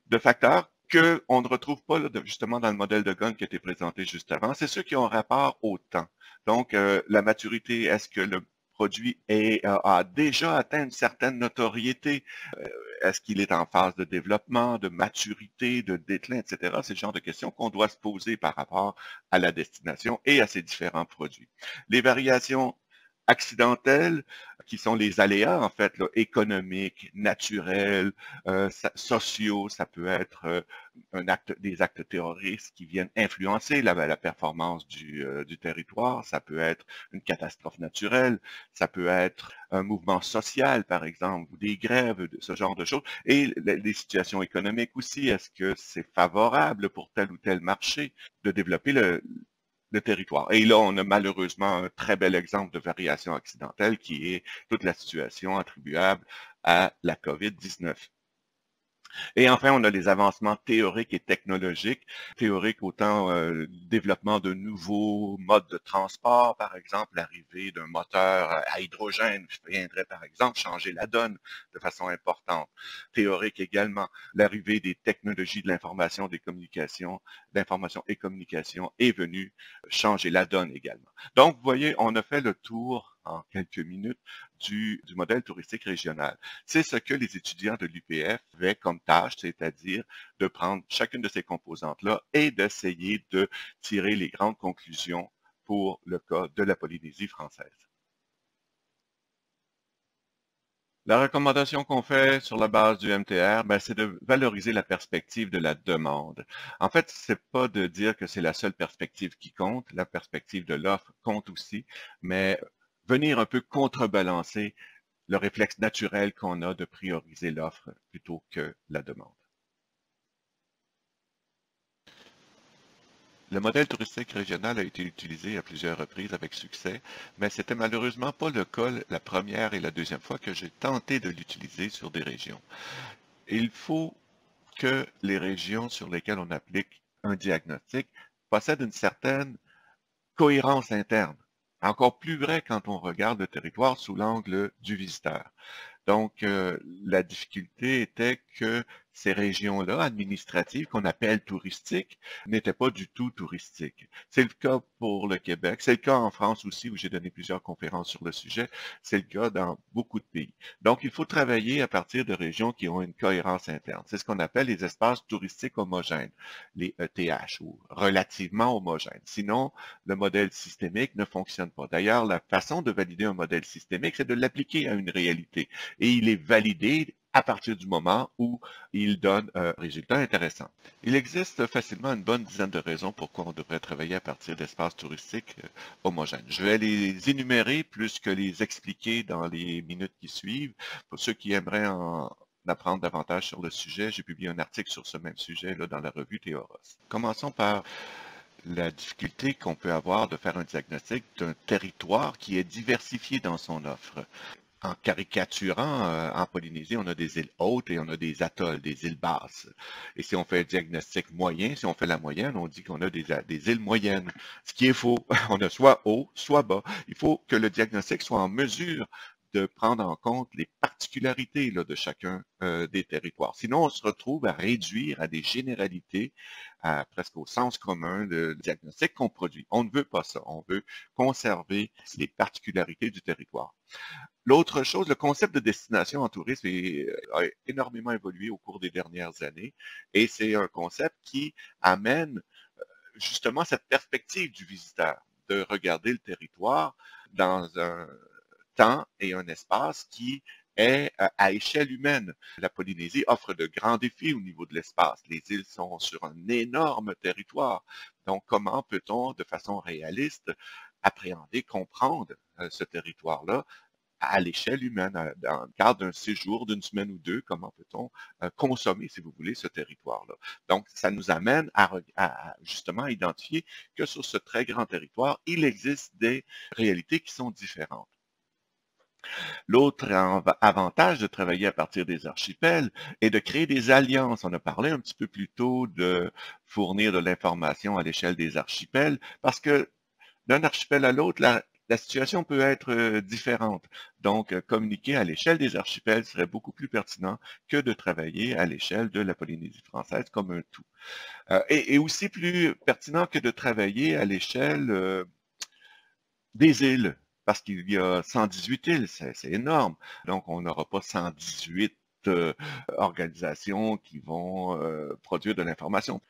de facteurs qu'on ne retrouve pas là, justement dans le modèle de Gunn qui a été présenté juste avant, c'est ceux qui ont rapport au temps. Donc, la maturité, est-ce que le produit a déjà atteint une certaine notoriété? Est-ce qu'il est en phase de développement, de maturité, de déclin, etc.? C'est le genre de questions qu'on doit se poser par rapport à la destination et à ses différents produits. Les variations accidentelles, qui sont les aléas, en fait, là, économiques, naturels, sociaux, ça peut être des actes terroristes qui viennent influencer la performance du territoire, ça peut être une catastrophe naturelle, ça peut être un mouvement social, par exemple, ou des grèves, ce genre de choses, et les situations économiques aussi, est-ce que c'est favorable pour tel ou tel marché de développer le territoire. Et là, on a malheureusement un très bel exemple de variation accidentelle qui est toute la situation attribuable à la COVID-19. Et enfin, on a les avancements théoriques et technologiques. Théoriques, autant développement de nouveaux modes de transport, par exemple, l'arrivée d'un moteur à hydrogène viendrait, par exemple, changer la donne de façon importante. Théorique également, l'arrivée des technologies de l'information, des communications, d'information et communication est venue changer la donne également. Donc, vous voyez, on a fait le tour en quelques minutes du modèle touristique régional. C'est ce que les étudiants de l'UPF avaient comme tâche, c'est-à-dire de prendre chacune de ces composantes-là et d'essayer de tirer les grandes conclusions pour le cas de la Polynésie française. La recommandation qu'on fait sur la base du MTR, c'est de valoriser la perspective de la demande. En fait, c'est pas de dire que c'est la seule perspective qui compte, la perspective de l'offre compte aussi, mais venir un peu contrebalancer le réflexe naturel qu'on a de prioriser l'offre plutôt que la demande. Le modèle touristique régional a été utilisé à plusieurs reprises avec succès, mais c'était malheureusement pas le cas la première et la deuxième fois que j'ai tenté de l'utiliser sur des régions. Il faut que les régions sur lesquelles on applique un diagnostic possèdent une certaine cohérence interne. Encore plus vrai quand on regarde le territoire sous l'angle du visiteur. Donc, la difficulté était que ces régions-là, administratives, qu'on appelle touristiques, n'étaient pas du tout touristiques. C'est le cas pour le Québec, c'est le cas en France aussi, où j'ai donné plusieurs conférences sur le sujet, c'est le cas dans beaucoup de pays. Donc, il faut travailler à partir de régions qui ont une cohérence interne. C'est ce qu'on appelle les espaces touristiques homogènes, les ETH, ou relativement homogènes. Sinon, le modèle systémique ne fonctionne pas. D'ailleurs, la façon de valider un modèle systémique, c'est de l'appliquer à une réalité. Et il est validé à partir du moment où il donne un résultat intéressant. Il existe facilement une bonne dizaine de raisons pourquoi on devrait travailler à partir d'espaces touristiques homogènes. Je vais les énumérer plus que les expliquer dans les minutes qui suivent. Pour ceux qui aimeraient en apprendre davantage sur le sujet, j'ai publié un article sur ce même sujet là, dans la revue Théoros. Commençons par la difficulté qu'on peut avoir de faire un diagnostic d'un territoire qui est diversifié dans son offre. En caricaturant, en Polynésie, on a des îles hautes et on a des atolls, des îles basses. Et si on fait un diagnostic moyen, si on fait la moyenne, on dit qu'on a des îles moyennes, ce qui est faux. On a soit haut, soit bas. Il faut que le diagnostic soit en mesure de prendre en compte les particularités là, de chacun des territoires. Sinon, on se retrouve à réduire à des généralités, presque au sens commun de diagnostic qu'on produit. On ne veut pas ça. On veut conserver les particularités du territoire. L'autre chose, le concept de destination en tourisme a énormément évolué au cours des dernières années et c'est un concept qui amène justement cette perspective du visiteur, de regarder le territoire dans un temps et un espace qui est à échelle humaine. La Polynésie offre de grands défis au niveau de l'espace. Les îles sont sur un énorme territoire. Donc, comment peut-on, de façon réaliste, appréhender, comprendre ce territoire-là à l'échelle humaine, dans le cadre d'un séjour d'une semaine ou deux, comment peut-on consommer, si vous voulez, ce territoire-là. Donc, ça nous amène à justement identifier que sur ce très grand territoire, il existe des réalités qui sont différentes. L'autre avantage de travailler à partir des archipels est de créer des alliances. On a parlé un petit peu plus tôt de fournir de l'information à l'échelle des archipels, parce que d'un archipel à l'autre, la situation peut être différente. Donc, communiquer à l'échelle des archipels serait beaucoup plus pertinent que de travailler à l'échelle de la Polynésie française comme un tout. Et aussi plus pertinent que de travailler à l'échelle des îles, parce qu'il y a 118 îles, c'est énorme. Donc, on n'aura pas 118 organisations qui vont produire de l'information.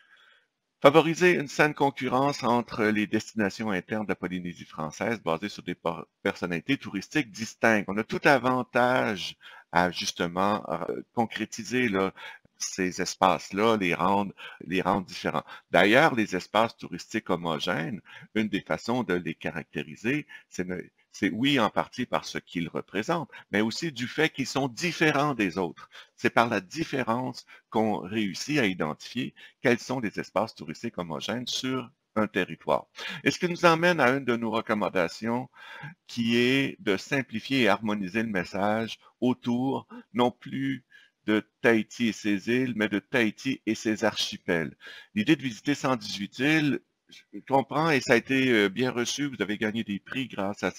Favoriser une saine concurrence entre les destinations internes de la Polynésie française basées sur des personnalités touristiques distinctes. On a tout avantage à justement concrétiser là, ces espaces-là, les rendre différents. D'ailleurs, les espaces touristiques homogènes, une des façons de les caractériser, c'est oui, en partie par ce qu'ils représentent, mais aussi du fait qu'ils sont différents des autres. C'est par la différence qu'on réussit à identifier quels sont les espaces touristiques homogènes sur un territoire. Et ce qui nous emmène à une de nos recommandations, qui est de simplifier et harmoniser le message autour, non plus de Tahiti et ses îles, mais de Tahiti et ses archipels. L'idée de visiter 118 îles, je comprends et ça a été bien reçu. Vous avez gagné des prix grâce à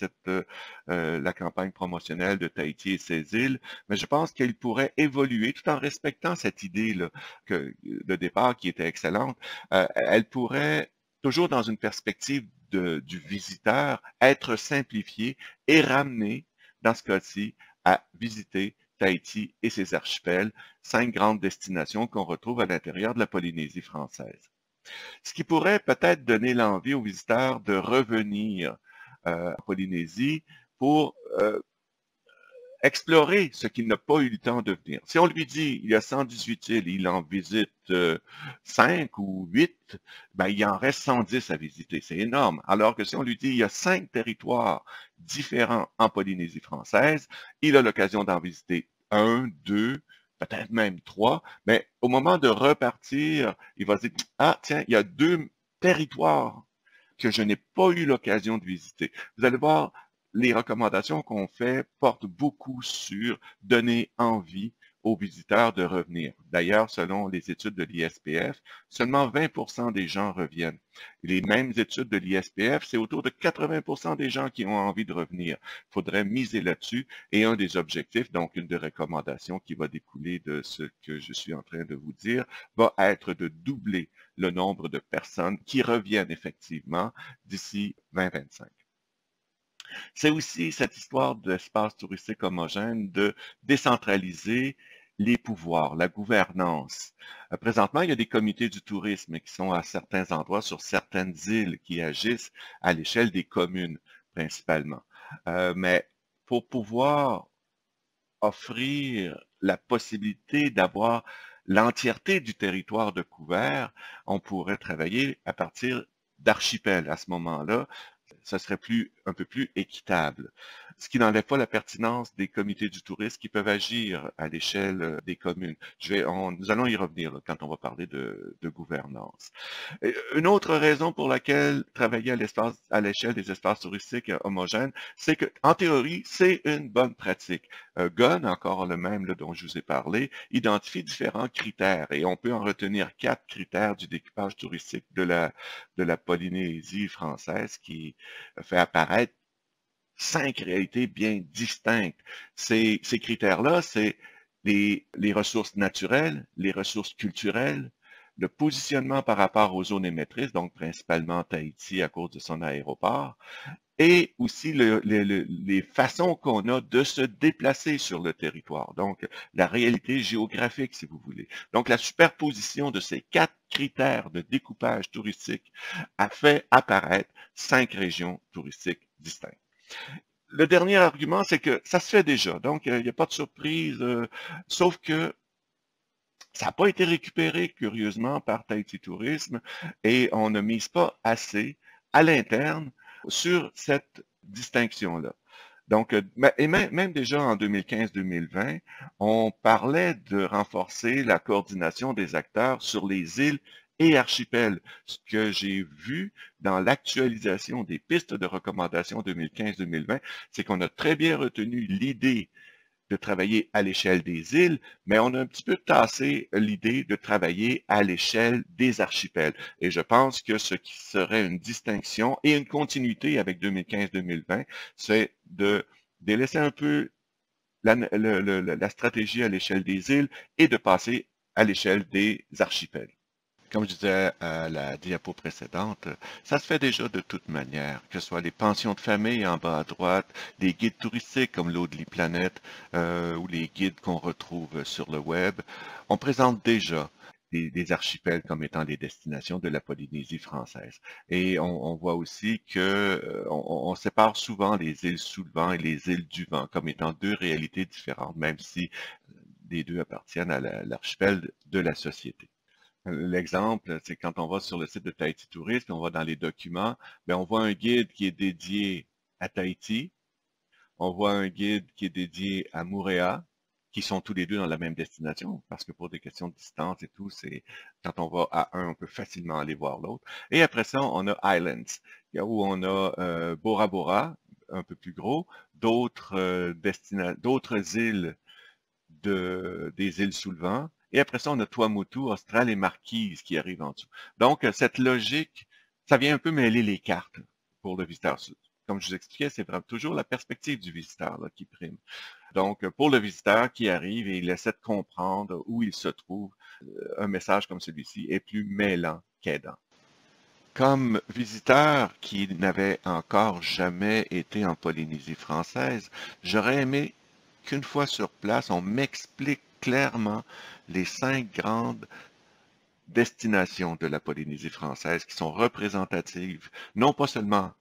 la campagne promotionnelle de Tahiti et ses îles, mais je pense qu'elle pourrait évoluer tout en respectant cette idée-là de départ qui était excellente. Elle pourrait, toujours dans une perspective du visiteur, être simplifiée et ramenée, dans ce cas-ci, à visiter Tahiti et ses archipels, 5 grandes destinations qu'on retrouve à l'intérieur de la Polynésie française. Ce qui pourrait peut-être donner l'envie aux visiteurs de revenir en Polynésie pour explorer ce qu'il n'a pas eu le temps de venir. Si on lui dit il y a 118 îles, il en visite 5 ou 8, ben, il en reste 110 à visiter. C'est énorme. Alors que si on lui dit il y a 5 territoires différents en Polynésie française, il a l'occasion d'en visiter 1, 2, peut-être même 3, mais au moment de repartir, il va se dire « Ah, tiens, il y a 2 territoires que je n'ai pas eu l'occasion de visiter. » Vous allez voir, les recommandations qu'on fait portent beaucoup sur donner envie aux visiteurs de revenir. D'ailleurs, selon les études de l'ISPF, seulement 20% des gens reviennent. Les mêmes études de l'ISPF, c'est autour de 80% des gens qui ont envie de revenir. Il faudrait miser là-dessus et un des objectifs, donc une des recommandations qui va découler de ce que je suis en train de vous dire, va être de doubler le nombre de personnes qui reviennent effectivement d'ici 2025. C'est aussi cette histoire d'espace touristique homogène de décentraliser les pouvoirs, la gouvernance. Présentement, il y a des comités du tourisme qui sont à certains endroits sur certaines îles qui agissent à l'échelle des communes principalement. Mais pour pouvoir offrir la possibilité d'avoir l'entièreté du territoire de couvert, on pourrait travailler à partir d'archipels à ce moment-là. Ce serait plus un peu plus équitable. Ce qui n'enlève pas la pertinence des comités du tourisme qui peuvent agir à l'échelle des communes. Nous allons y revenir là, quand on va parler de gouvernance. Une autre raison pour laquelle travailler à l'échelle des espaces touristiques homogènes, c'est que, en théorie, c'est une bonne pratique. Gunn, encore le même là, dont je vous ai parlé, identifie différents critères et on peut en retenir 4 critères du découpage touristique de la Polynésie française qui fait apparaître 5 réalités bien distinctes. Ces critères-là, c'est les ressources naturelles, les ressources culturelles, le positionnement par rapport aux zones émettrices, donc principalement Tahiti à cause de son aéroport, et aussi les façons qu'on a de se déplacer sur le territoire, donc la réalité géographique, si vous voulez. Donc, la superposition de ces 4 critères de découpage touristique a fait apparaître 5 régions touristiques distinctes. Le dernier argument, c'est que ça se fait déjà, donc il n'y a pas de surprise, sauf que ça n'a pas été récupéré, curieusement, par Tahiti Tourisme et on ne mise pas assez à l'interne sur cette distinction-là. Donc, et même déjà en 2015-2020, on parlait de renforcer la coordination des acteurs sur les îles et archipels. Ce que j'ai vu dans l'actualisation des pistes de recommandation 2015-2020, c'est qu'on a très bien retenu l'idée de travailler à l'échelle des îles, mais on a un petit peu tassé l'idée de travailler à l'échelle des archipels. Et je pense que ce qui serait une distinction et une continuité avec 2015-2020, c'est de délaisser un peu la stratégie à l'échelle des îles et de passer à l'échelle des archipels. Comme je disais à la diapo précédente, ça se fait déjà de toute manière, que ce soit les pensions de famille en bas à droite, les guides touristiques comme l'Audley Planet ou les guides qu'on retrouve sur le web. On présente déjà des archipels comme étant les destinations de la Polynésie française. Et on voit aussi que on sépare souvent les îles sous le vent et les îles du vent comme étant 2 réalités différentes, même si les 2 appartiennent à l'archipel de la société. L'exemple, c'est quand on va sur le site de Tahiti Tourisme, on va dans les documents, bien, on voit un guide qui est dédié à Tahiti, on voit un guide qui est dédié à Moorea, qui sont tous les 2 dans la même destination, parce que pour des questions de distance et tout, c'est quand on va à un, on peut facilement aller voir l'autre. Et après ça, on a Islands, où on a Bora Bora, un peu plus gros, d'autres îles des îles sous le vent. Et après ça, on a Tuamotu, Austral et Marquise qui arrivent en dessous. Donc, cette logique, ça vient un peu mêler les cartes pour le visiteur. Comme je vous expliquais, c'est vraiment toujours la perspective du visiteur là, qui prime. Donc, pour le visiteur qui arrive et il essaie de comprendre où il se trouve, un message comme celui-ci est plus mêlant qu'aidant. Comme visiteur qui n'avait encore jamais été en Polynésie française, j'aurais aimé qu'une fois sur place, on m'explique clairement les 5 grandes destinations de la Polynésie française qui sont représentatives, non pas seulement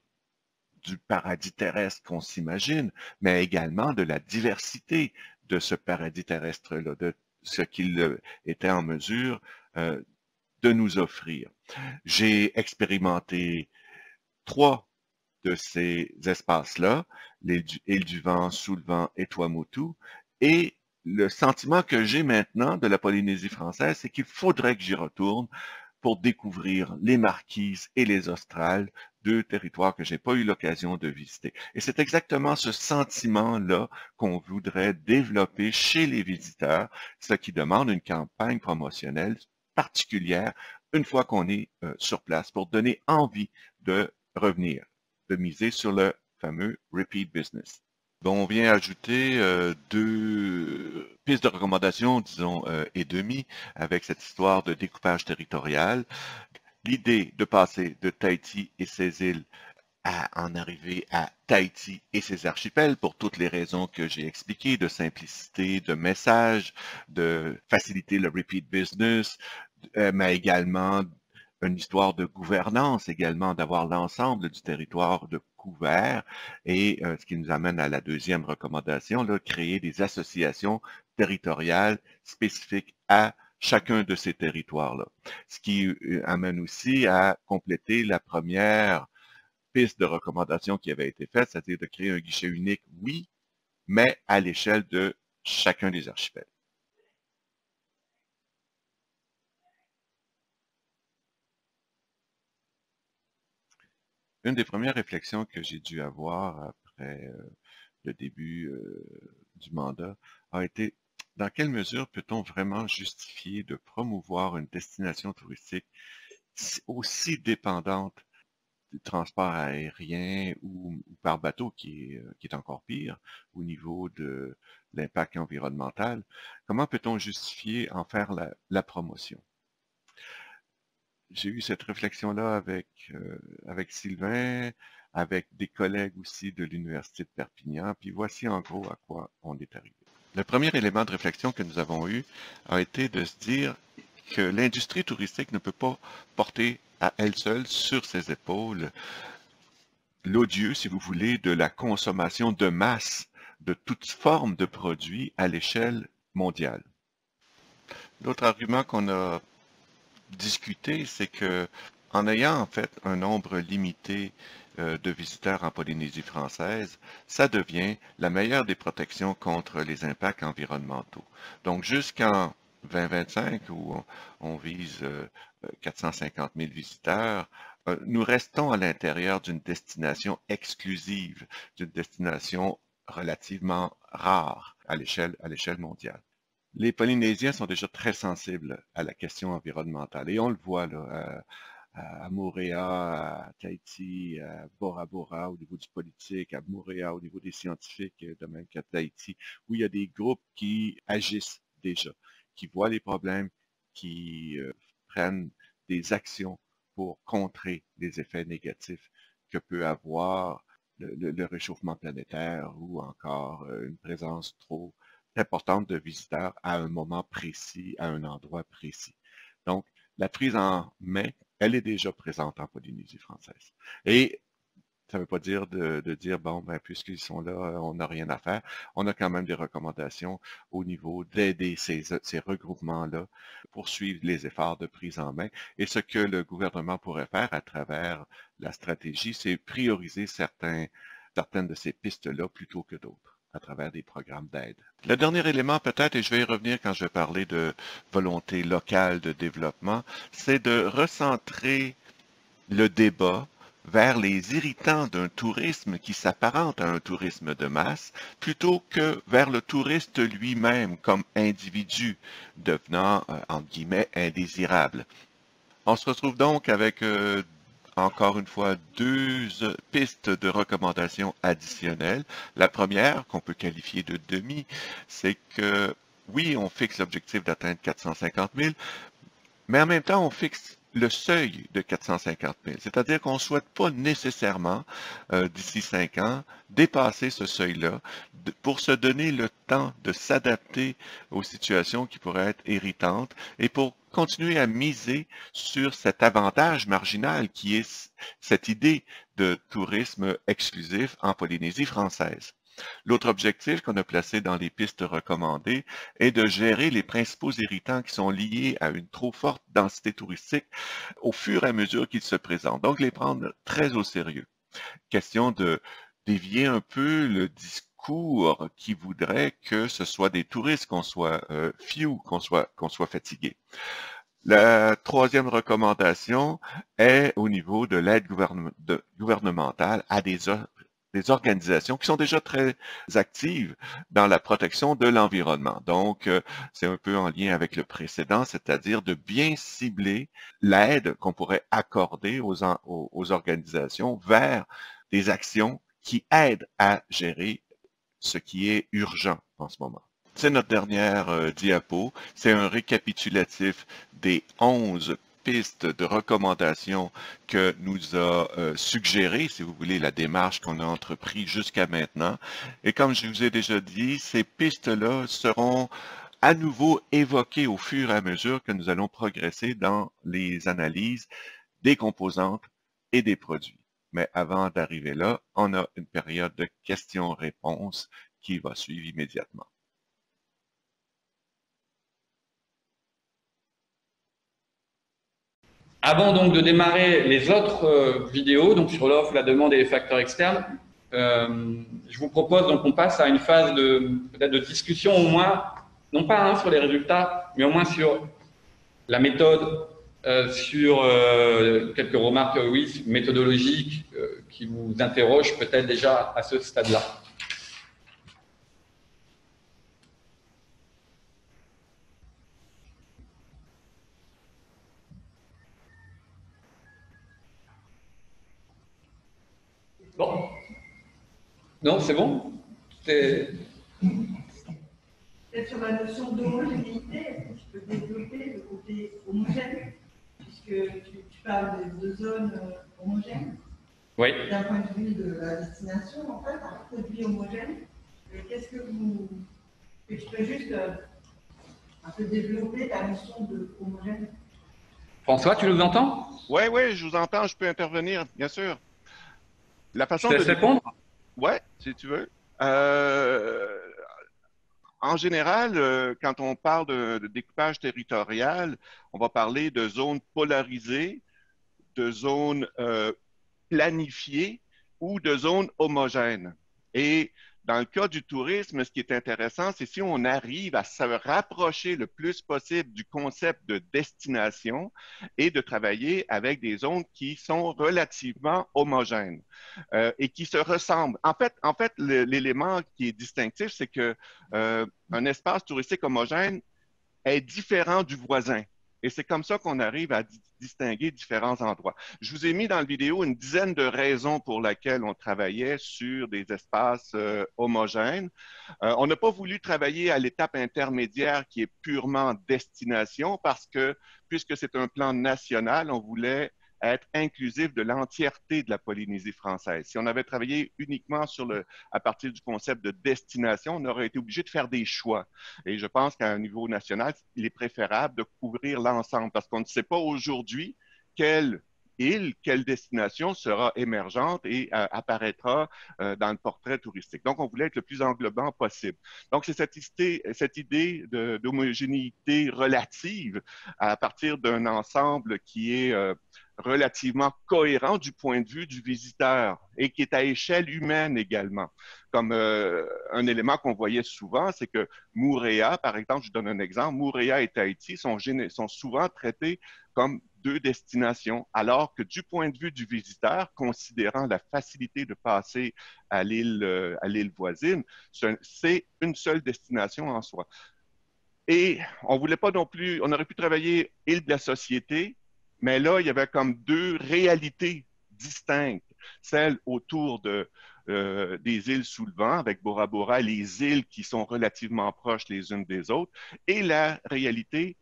du paradis terrestre qu'on s'imagine, mais également de la diversité de ce paradis terrestre-là, de ce qu'il était en mesure de nous offrir. J'ai expérimenté 3 de ces espaces-là, l'île du Vent, Sous le Vent et Tuamotu, et le sentiment que j'ai maintenant de la Polynésie française, c'est qu'il faudrait que j'y retourne pour découvrir les Marquises et les Australes, 2 territoires que je n'ai pas eu l'occasion de visiter. Et c'est exactement ce sentiment-là qu'on voudrait développer chez les visiteurs, ce qui demande une campagne promotionnelle particulière une fois qu'on est sur place pour donner envie de revenir, de miser sur le fameux repeat business. Bon, on vient ajouter 2 pistes de recommandation, disons, et demi, avec cette histoire de découpage territorial. L'idée de passer de Tahiti et ses îles à en arriver à Tahiti et ses archipels pour toutes les raisons que j'ai expliquées, de simplicité, de message, de faciliter le repeat business, mais également une histoire de gouvernance également, d'avoir l'ensemble du territoire de couvert et ce qui nous amène à la 2e recommandation, là, créer des associations territoriales spécifiques à chacun de ces territoires-là. Ce qui amène aussi à compléter la première piste de recommandation qui avait été faite, c'est-à-dire de créer un guichet unique, oui, mais à l'échelle de chacun des archipels. Une des premières réflexions que j'ai dû avoir après le début du mandat a été dans quelle mesure peut-on vraiment justifier de promouvoir une destination touristique aussi dépendante du transport aérien ou par bateau, qui est encore pire au niveau de l'impact environnemental? Comment peut-on justifier en faire la promotion? J'ai eu cette réflexion-là avec Sylvain, avec des collègues aussi de l'Université de Perpignan, puis voici en gros à quoi on est arrivé. Le premier élément de réflexion que nous avons eu a été de se dire que l'industrie touristique ne peut pas porter à elle seule sur ses épaules l'odieux, si vous voulez, de la consommation de masse de toutes formes de produits à l'échelle mondiale. L'autre argument qu'on a discuté, c'est que en ayant en fait un nombre limité de visiteurs en Polynésie française, ça devient la meilleure des protections contre les impacts environnementaux. Donc jusqu'en 2025, où on vise 450 000 visiteurs, nous restons à l'intérieur d'une destination exclusive, d'une destination relativement rare à l'échelle mondiale. Les Polynésiens sont déjà très sensibles à la question environnementale et on le voit là, à Moorea, à Tahiti, à Bora Bora au niveau du politique, à Moorea au niveau des scientifiques, de même qu'à Tahiti, où il y a des groupes qui agissent déjà, qui voient les problèmes, qui prennent des actions pour contrer les effets négatifs que peut avoir le réchauffement planétaire ou encore une présence trop importante de visiteurs à un moment précis, à un endroit précis. Donc, la prise en main, elle est déjà présente en Polynésie française. Et ça ne veut pas dire de dire, bon, ben, puisqu'ils sont là, on n'a rien à faire. On a quand même des recommandations au niveau d'aider ces regroupements-là, poursuivre les efforts de prise en main. Et ce que le gouvernement pourrait faire à travers la stratégie, c'est prioriser certaines de ces pistes-là plutôt que d'autres, à travers des programmes d'aide. Le dernier élément peut-être, et je vais y revenir quand je vais parler de volonté locale de développement, c'est de recentrer le débat vers les irritants d'un tourisme qui s'apparente à un tourisme de masse, plutôt que vers le touriste lui-même comme individu devenant, entre guillemets, indésirable. On se retrouve donc avec encore une fois, deux pistes de recommandations additionnelles. La première, qu'on peut qualifier de demi, c'est que oui, on fixe l'objectif d'atteindre 450 000, mais en même temps, on fixe le seuil de 450 000. C'est-à-dire qu'on ne souhaite pas nécessairement, d'ici 5 ans, dépasser ce seuil-là pour se donner le temps de s'adapter aux situations qui pourraient être irritantes et pour continuer à miser sur cet avantage marginal qui est cette idée de tourisme exclusif en Polynésie française. L'autre objectif qu'on a placé dans les pistes recommandées est de gérer les principaux irritants qui sont liés à une trop forte densité touristique au fur et à mesure qu'ils se présentent. Donc, les prendre très au sérieux. Question de dévier un peu le discours qui voudrait que ce soit des touristes, qu'on soit few, qu'on soit fatigué. La troisième recommandation est au niveau de l'aide gouvernementale à des organisations qui sont déjà très actives dans la protection de l'environnement. Donc, c'est un peu en lien avec le précédent, c'est-à-dire de bien cibler l'aide qu'on pourrait accorder aux organisations vers des actions qui aident à gérer ce qui est urgent en ce moment. C'est notre dernière diapo. C'est un récapitulatif des 11 pistes de recommandations que nous a suggéré, si vous voulez, la démarche qu'on a entreprise jusqu'à maintenant. Et comme je vous ai déjà dit, ces pistes-là seront à nouveau évoquées au fur et à mesure que nous allons progresser dans les analyses des composantes et des produits. Mais avant d'arriver là, on a une période de questions-réponses qui va suivre immédiatement. Avant donc de démarrer les autres vidéos, donc sur l'offre, la demande et les facteurs externes, je vous propose donc qu'on passe à une phase peut-être de discussion au moins, non pas sur les résultats, mais au moins sur la méthode, sur quelques remarques oui, méthodologiques qui vous interrogent peut-être déjà à ce stade-là. Bon. Non, c'est bon? Peut-être sur la notion d'homogénéité, est-ce que tu peux développer le côté homogène, puisque tu parles de zones homogènes? Oui. D'un point de vue de la destination, en fait, un produit homogène. Qu'est-ce que tu peux juste un peu développer ta notion de homogène? François, tu nous entends? Oui, oui, je vous entends, je peux intervenir, bien sûr. La façon de répondre? Oui, si tu veux. En général, quand on parle de découpage territorial, on va parler de zones polarisées, de zones planifiées ou de zones homogènes. Et dans le cas du tourisme, ce qui est intéressant, c'est si on arrive à se rapprocher le plus possible du concept de destination et de travailler avec des zones qui sont relativement homogènes et qui se ressemblent. En fait, l'élément qui est distinctif, c'est que un espace touristique homogène est différent du voisin. Et c'est comme ça qu'on arrive à distinguer différents endroits. Je vous ai mis dans la vidéo une dizaine de raisons pour lesquelles on travaillait sur des espaces homogènes. On n'a pas voulu travailler à l'étape intermédiaire qui est purement destination parce que, puisque c'est un plan national, on voulait être inclusif de l'entièreté de la Polynésie française. Si on avait travaillé uniquement à partir du concept de destination, on aurait été obligé de faire des choix. Et je pense qu'à un niveau national, il est préférable de couvrir l'ensemble parce qu'on ne sait pas aujourd'hui quelle île, quelle destination sera émergente et apparaîtra dans le portrait touristique. Donc, on voulait être le plus englobant possible. Donc, c'est cette idée d'homogénéité relative à partir d'un ensemble qui est relativement cohérent du point de vue du visiteur et qui est à échelle humaine également. Comme un élément qu'on voyait souvent, c'est que Moorea, par exemple, je donne un exemple, Moorea et Tahiti sont souvent traités comme deux destinations, alors que du point de vue du visiteur, considérant la facilité de passer à l'île voisine, c'est une seule destination en soi. Et on voulait pas non plus, on aurait pu travailler île de la société, mais là, il y avait comme deux réalités distinctes. Celle autour des îles sous le vent, avec Bora Bora, les îles qui sont relativement proches les unes des autres, et la réalité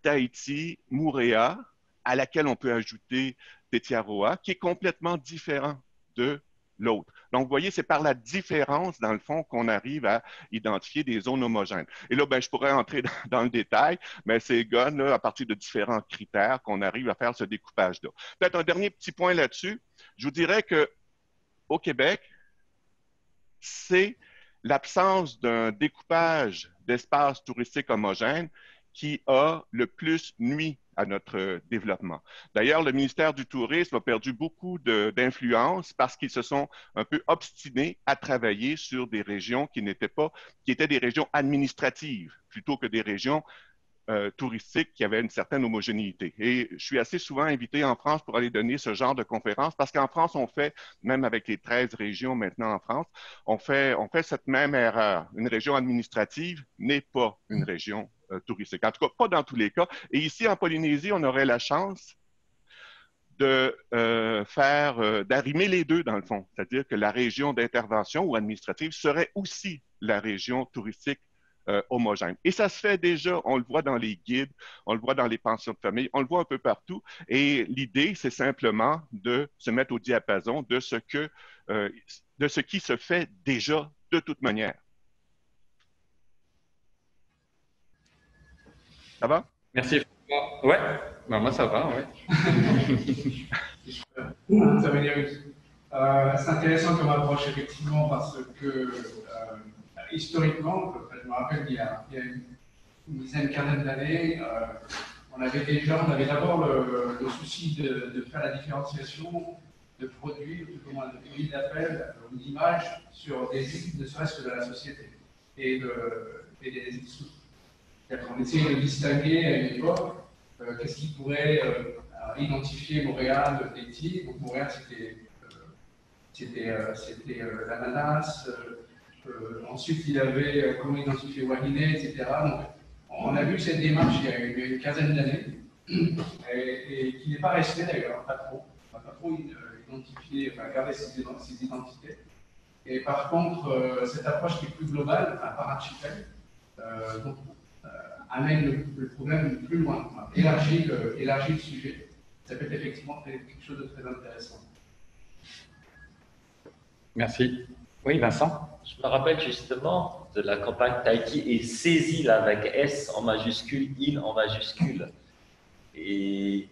Tahiti, Moorea, à laquelle on peut ajouter Tetiaroa, qui est complètement différent de l'autre. Donc, vous voyez, c'est par la différence, dans le fond, qu'on arrive à identifier des zones homogènes. Et là, ben, je pourrais entrer dans le détail, mais c'est là, à partir de différents critères qu'on arrive à faire ce découpage-là. Peut-être un dernier petit point là-dessus. Je vous dirais qu'au Québec, c'est l'absence d'un découpage d'espaces touristiques homogènes qui a le plus nui à notre développement. D'ailleurs, le ministère du Tourisme a perdu beaucoup d'influence parce qu'ils se sont un peu obstinés à travailler sur des régions qui étaient des régions administratives plutôt que des régions touristiques qui avaient une certaine homogénéité. Et je suis assez souvent invité en France pour aller donner ce genre de conférences parce qu'en France, on fait, même avec les 13 régions maintenant en France, on fait cette même erreur. Une région administrative n'est pas une région touristique. En tout cas, pas dans tous les cas. Et ici, en Polynésie, on aurait la chance d'arrimer les deux, dans le fond. C'est-à-dire que la région d'intervention ou administrative serait aussi la région touristique homogène. Et ça se fait déjà, on le voit dans les guides, on le voit dans les pensions de famille, on le voit un peu partout. Et l'idée, c'est simplement de se mettre au diapason de ce qui se fait déjà de toute manière. Ça va? Merci. Ouais, ben, moi ça va, ouais. C'est intéressant comme approche, effectivement, parce que historiquement, je me rappelle, il y a une quinzaine d'années, on on avait d'abord le souci de faire la différenciation de produits, ou plutôt moins de produits d'appel ou d'images sur des îles, ne serait-ce que de la société et des îles sous. On essayait de distinguer à une époque qu'est-ce qui pourrait identifier Montréal d'Haïti. Donc Montréal, c'était l'ananas. Ensuite, il y avait comment identifier Wahine, etc. Donc, on a vu cette démarche il y a une quinzaine d'années et qui n'est pas restée d'ailleurs, pas trop. On n'a pas trop identifié, enfin, gardé ces identités. Et par contre, cette approche qui est plus globale, enfin, par archipel, amène le problème plus loin, élargit le sujet. Ça peut être effectivement quelque chose de très intéressant. Merci. Oui, Vincent? Je me rappelle justement de la campagne Tahiti et ces îles avec S en majuscule, îles en majuscule. Et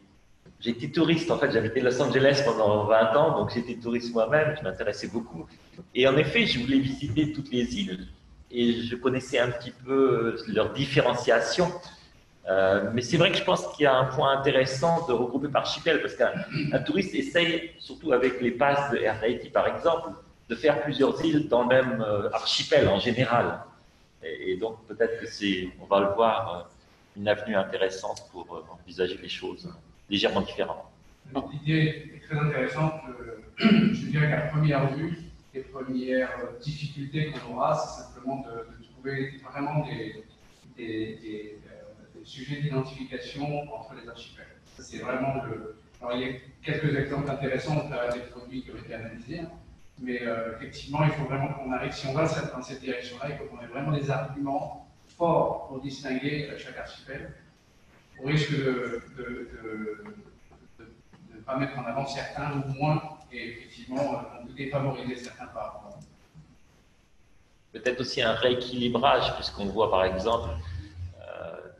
j'étais touriste, en fait, j'habitais Los Angeles pendant 20 ans, donc j'étais touriste moi-même, je m'intéressais beaucoup. Et en effet, je voulais visiter toutes les îles et je connaissais un petit peu leur différenciation. Mais c'est vrai que je pense qu'il y a un point intéressant de regrouper par archipel, parce qu'un touriste essaye, surtout avec les passes de Air Tahiti par exemple, de faire plusieurs îles dans le même archipel en général. Et donc peut-être que c'est, on va le voir, une avenue intéressante pour envisager les choses légèrement différemment. L'idée est très intéressante. Je dirais qu'à première vue, les premières difficultés qu'on aura, c'est simplement de trouver vraiment des sujets d'identification entre les archipels. C'est vraiment Alors, il y a quelques exemples intéressants au travers des produits qui ont été analysés, hein. Mais effectivement, il faut vraiment qu'on arrive, si on va dans cette direction-là, il faut qu'on ait vraiment des arguments forts pour distinguer chaque archipel, au risque de ne pas mettre en avant certains ou moins, et effectivement, de défavoriser certains par rapport. Peut-être aussi un rééquilibrage, puisqu'on voit par exemple,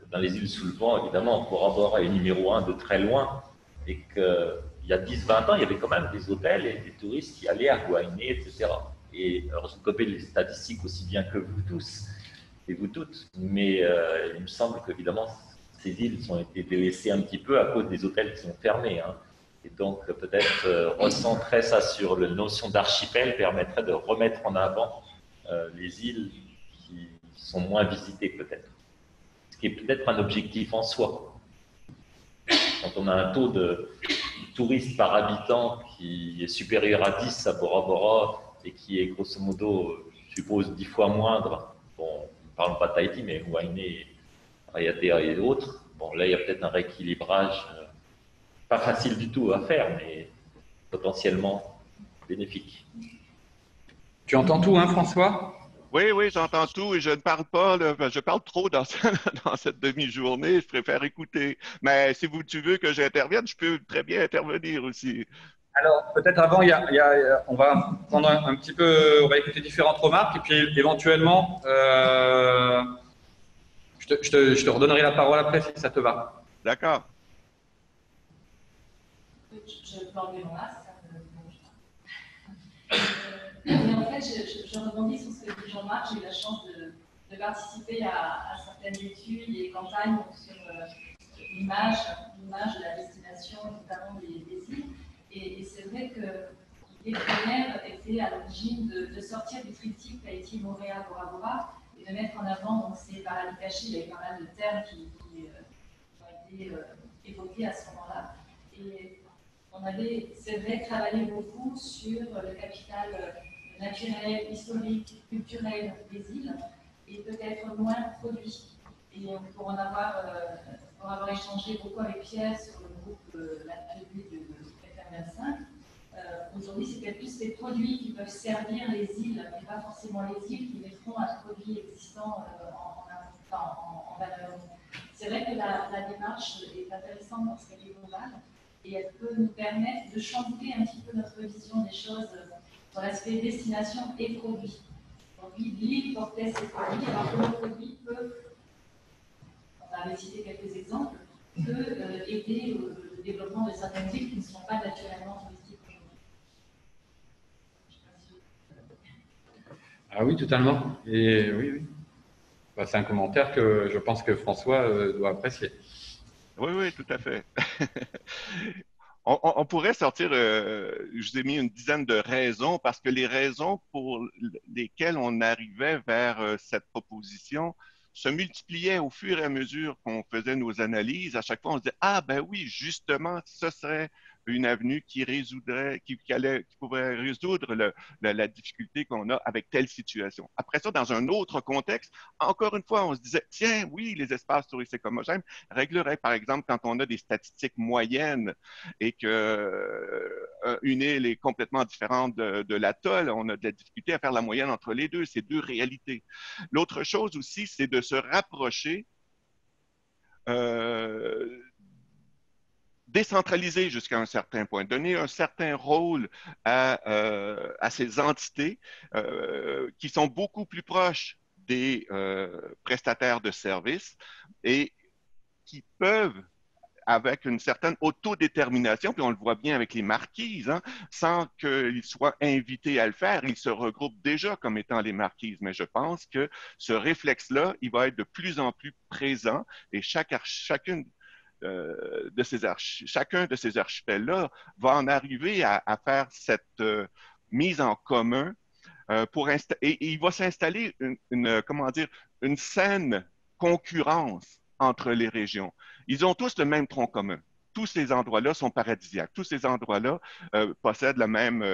dans les îles sous le vent, évidemment, on pourra avoir un numéro 1 de très loin, et qu'il y a 10-20 ans, il y avait quand même des hôtels et des touristes qui allaient à Huayné, etc. Et alors, je ne connais les statistiques aussi bien que vous tous et vous toutes, mais il me semble qu'évidemment, ces îles ont été délaissées un petit peu à cause des hôtels qui sont fermés. Hein. Et donc, peut-être recentrer ça sur la notion d'archipel permettrait de remettre en avant les îles qui sont moins visitées, peut-être. Ce qui est peut-être un objectif en soi. Quand on a un taux de touristes par habitant qui est supérieur à 10 à Bora Bora et qui est grosso modo, je suppose, 10 fois moindre, bon, ne parlons pas de Tahiti, mais Huayné, Raiatea et autres, bon, là, il y a peut-être un rééquilibrage, pas facile du tout à faire, mais potentiellement bénéfique. Tu entends tout, hein, François? Oui, oui, j'entends tout et je ne parle pas, là, je parle trop dans cette demi-journée, je préfère écouter. Mais si tu veux que j'intervienne, je peux très bien intervenir aussi. Alors, peut-être avant, on va prendre un petit peu, on va écouter différentes remarques et puis éventuellement, je te redonnerai la parole après si ça te va. D'accord. Je peux enlever mon masque, ça me mais en fait, je rebondis sur ce que dit Jean-Marc. J'ai eu la chance de participer à certaines études et campagnes sur l'image de la destination, notamment des îles. Et c'est vrai que les premières étaient à l'origine de sortir du triptyque Tahiti, Montréal, Bora Bora et de mettre en avant donc, ces paradis cachés. Il y avait pas mal de termes qui ont été évoqués à ce moment-là. Et on avait, c'est vrai, travaillé beaucoup sur le capital naturel, historique, culturel des îles et peut-être moins produit. Et pour avoir échangé beaucoup avec Pierre sur le groupe l'atelier de FM25, aujourd'hui c'était plus les produits qui peuvent servir les îles et pas forcément les îles qui mettront un produit existant en valeur. C'est vrai que la démarche est intéressante parce qu'elle est globale et elle peut nous permettre de chambouler un petit peu notre vision des choses sur l'aspect destination et produit. Aujourd'hui, l'île portait ses produits, alors que le produit peut, on avait cité quelques exemples, peut aider au développement de certaines îles qui ne sont pas naturellement touristiques aujourd'hui. Ah oui, totalement. Et oui. Bah, c'est un commentaire que je pense que François doit apprécier. Oui, oui, tout à fait. On pourrait sortir, je vous ai mis une dizaine de raisons, parce que les raisons pour lesquelles on arrivait vers cette proposition se multipliaient au fur et à mesure qu'on faisait nos analyses. À chaque fois, on se disait, ah ben oui, justement, ce serait une avenue qui résoudrait, qui pourrait résoudre la difficulté qu'on a avec telle situation. Après ça, dans un autre contexte, encore une fois, on se disait, tiens, oui, les espaces touristiques homogènes régleraient, par exemple, quand on a des statistiques moyennes et que une île est complètement différente de l'atoll, on a de la difficulté à faire la moyenne entre les deux, ces deux réalités. L'autre chose aussi, c'est de se rapprocher, décentraliser jusqu'à un certain point, donner un certain rôle à ces entités qui sont beaucoup plus proches des prestataires de services et qui peuvent avec une certaine autodétermination, puis on le voit bien avec les marquises, hein, sans qu'ils soient invités à le faire, ils se regroupent déjà comme étant les marquises. Mais je pense que ce réflexe-là, il va être de plus en plus présent et chacun de ces archipels-là va en arriver à faire cette mise en commun et il va s'installer comment dire, une saine concurrence entre les régions. Ils ont tous le même tronc commun. Tous ces endroits-là sont paradisiaques. Tous ces endroits-là possèdent le même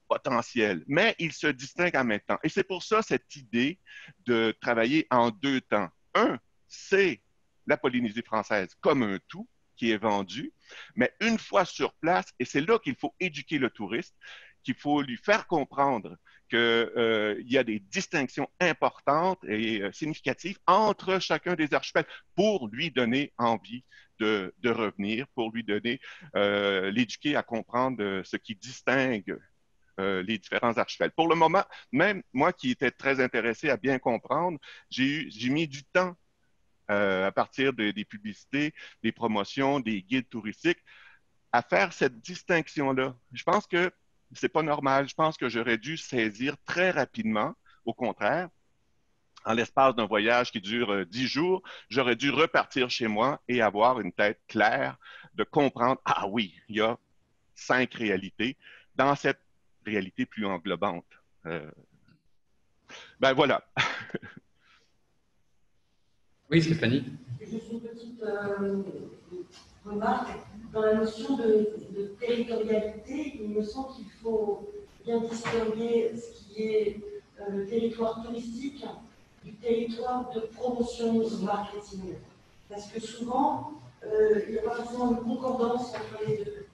potentiel, mais ils se distinguent en même temps. Et c'est pour ça cette idée de travailler en deux temps. Un, c'est la Polynésie française comme un tout qui est vendu, mais une fois sur place, et c'est là qu'il faut éduquer le touriste, qu'il faut lui faire comprendre qu'il y a des distinctions importantes et significatives entre chacun des archipels pour lui donner envie de revenir, pour lui donner, l'éduquer à comprendre ce qui distingue les différents archipels. Pour le moment, même moi qui étais très intéressé à bien comprendre, j'ai mis du temps à partir des publicités, des promotions, des guides touristiques, à faire cette distinction-là. Je pense que c'est pas normal. Je pense que j'aurais dû saisir très rapidement. Au contraire, en l'espace d'un voyage qui dure 10 jours, j'aurais dû repartir chez moi et avoir une tête claire de comprendre, ah oui, il y a 5 réalités dans cette réalité plus englobante. Ben voilà. Oui, Stéphanie. Juste une petite remarque. Dans la notion de territorialité, il me semble qu'il faut bien distinguer ce qui est le territoire touristique du territoire de promotion marketing. Parce que souvent, il n'y a pas forcément une concordance entre les deux.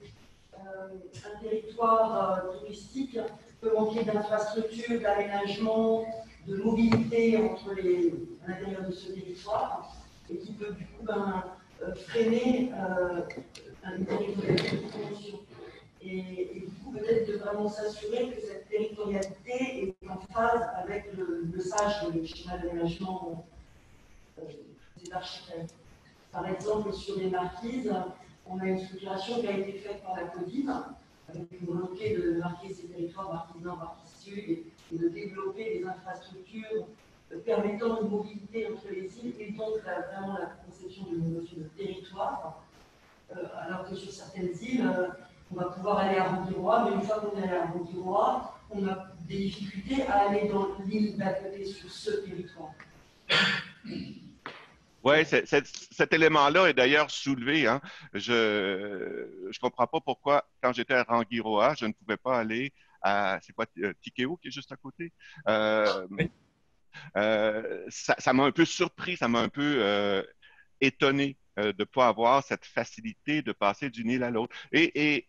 Un territoire touristique peut manquer d'infrastructures, d'aménagement, de mobilité à l'intérieur de ce territoire, et qui peut du coup freiner une territorialité de promotion. Et du coup, peut-être de vraiment s'assurer que cette territorialité est en phase avec le SAGE, le schéma d'aménagement des archipels. Par exemple, sur les marquises, on a une structuration qui a été faite par la CODIM, avec une volonté de marquer ces territoires, marquise nord, marquise sud, et de développer des infrastructures permettant une mobilité entre les îles, et donc vraiment la conception d'une notion de territoire. Alors que sur certaines îles, on va pouvoir aller à Rangiroa, mais une fois qu'on est allé à Rangiroa, on a des difficultés à aller dans l'île d'à côté sur ce territoire. Oui, cet élément-là est d'ailleurs soulevé. Hein. Je comprends pas pourquoi, quand j'étais à Rangiroa, je ne pouvais pas aller à, c'est quoi, Tikeo qui est juste à côté. Ça m'a un peu surpris, ça m'a un peu étonné de ne pas avoir cette facilité de passer d'une île à l'autre. Et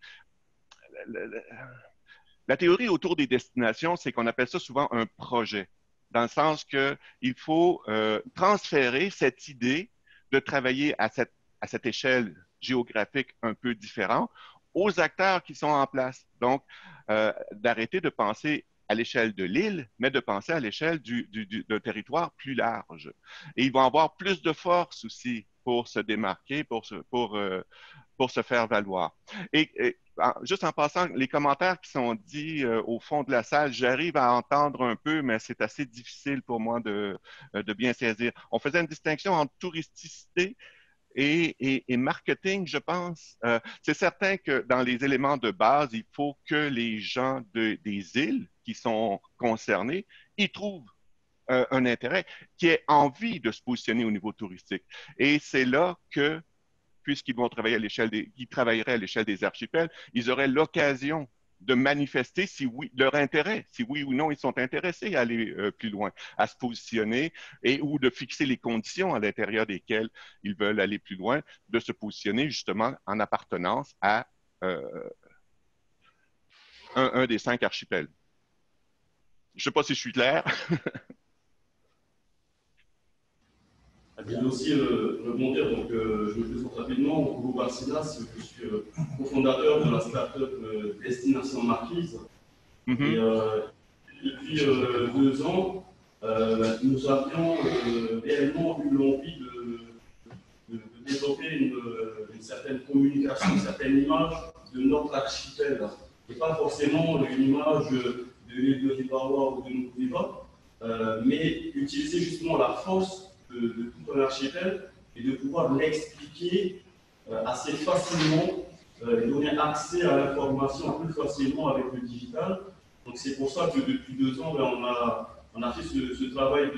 la théorie autour des destinations, c'est qu'on appelle ça souvent un projet, dans le sens qu'il faut transférer cette idée de travailler à cette échelle géographique un peu différente aux acteurs qui sont en place. Donc, d'arrêter de penser à l'échelle de l'île, mais de penser à l'échelle d'un territoire plus large. Et ils vont avoir plus de force aussi pour se démarquer, pour se faire valoir. Et juste en passant, les commentaires qui sont dits au fond de la salle, j'arrive à entendre un peu, mais c'est assez difficile pour moi de bien saisir. On faisait une distinction entre touristicité et marketing, je pense. C'est certain que dans les éléments de base, il faut que les gens des îles qui sont concernés y trouvent un intérêt, qui aient envie de se positionner au niveau touristique. Et c'est là que, puisqu'ils vont travailler à l'échelle ils travailleraient à l'échelle des archipels, ils auraient l'occasion de manifester si oui, leur intérêt, si oui ou non ils sont intéressés à aller plus loin, à se positionner ou de fixer les conditions à l'intérieur desquelles ils veulent aller plus loin, de se positionner justement en appartenance à un des 5 archipels. Je ne sais pas si je suis clair. Je vais aussi rebondir, donc je me présente rapidement. Hugo Barcinas, je suis cofondateur de la start-up Destination Marquise. Et depuis 2 ans, nous avions réellement eu l'envie de développer une certaine communication, une certaine image de notre archipel. Et pas forcément une image de l'île de Ribawa ou de Nukuiva, mais utiliser justement la force de tout un archipel et de pouvoir l'expliquer assez facilement et donner accès à l'information plus facilement avec le digital. Donc c'est pour ça que depuis 2 ans, on a fait ce travail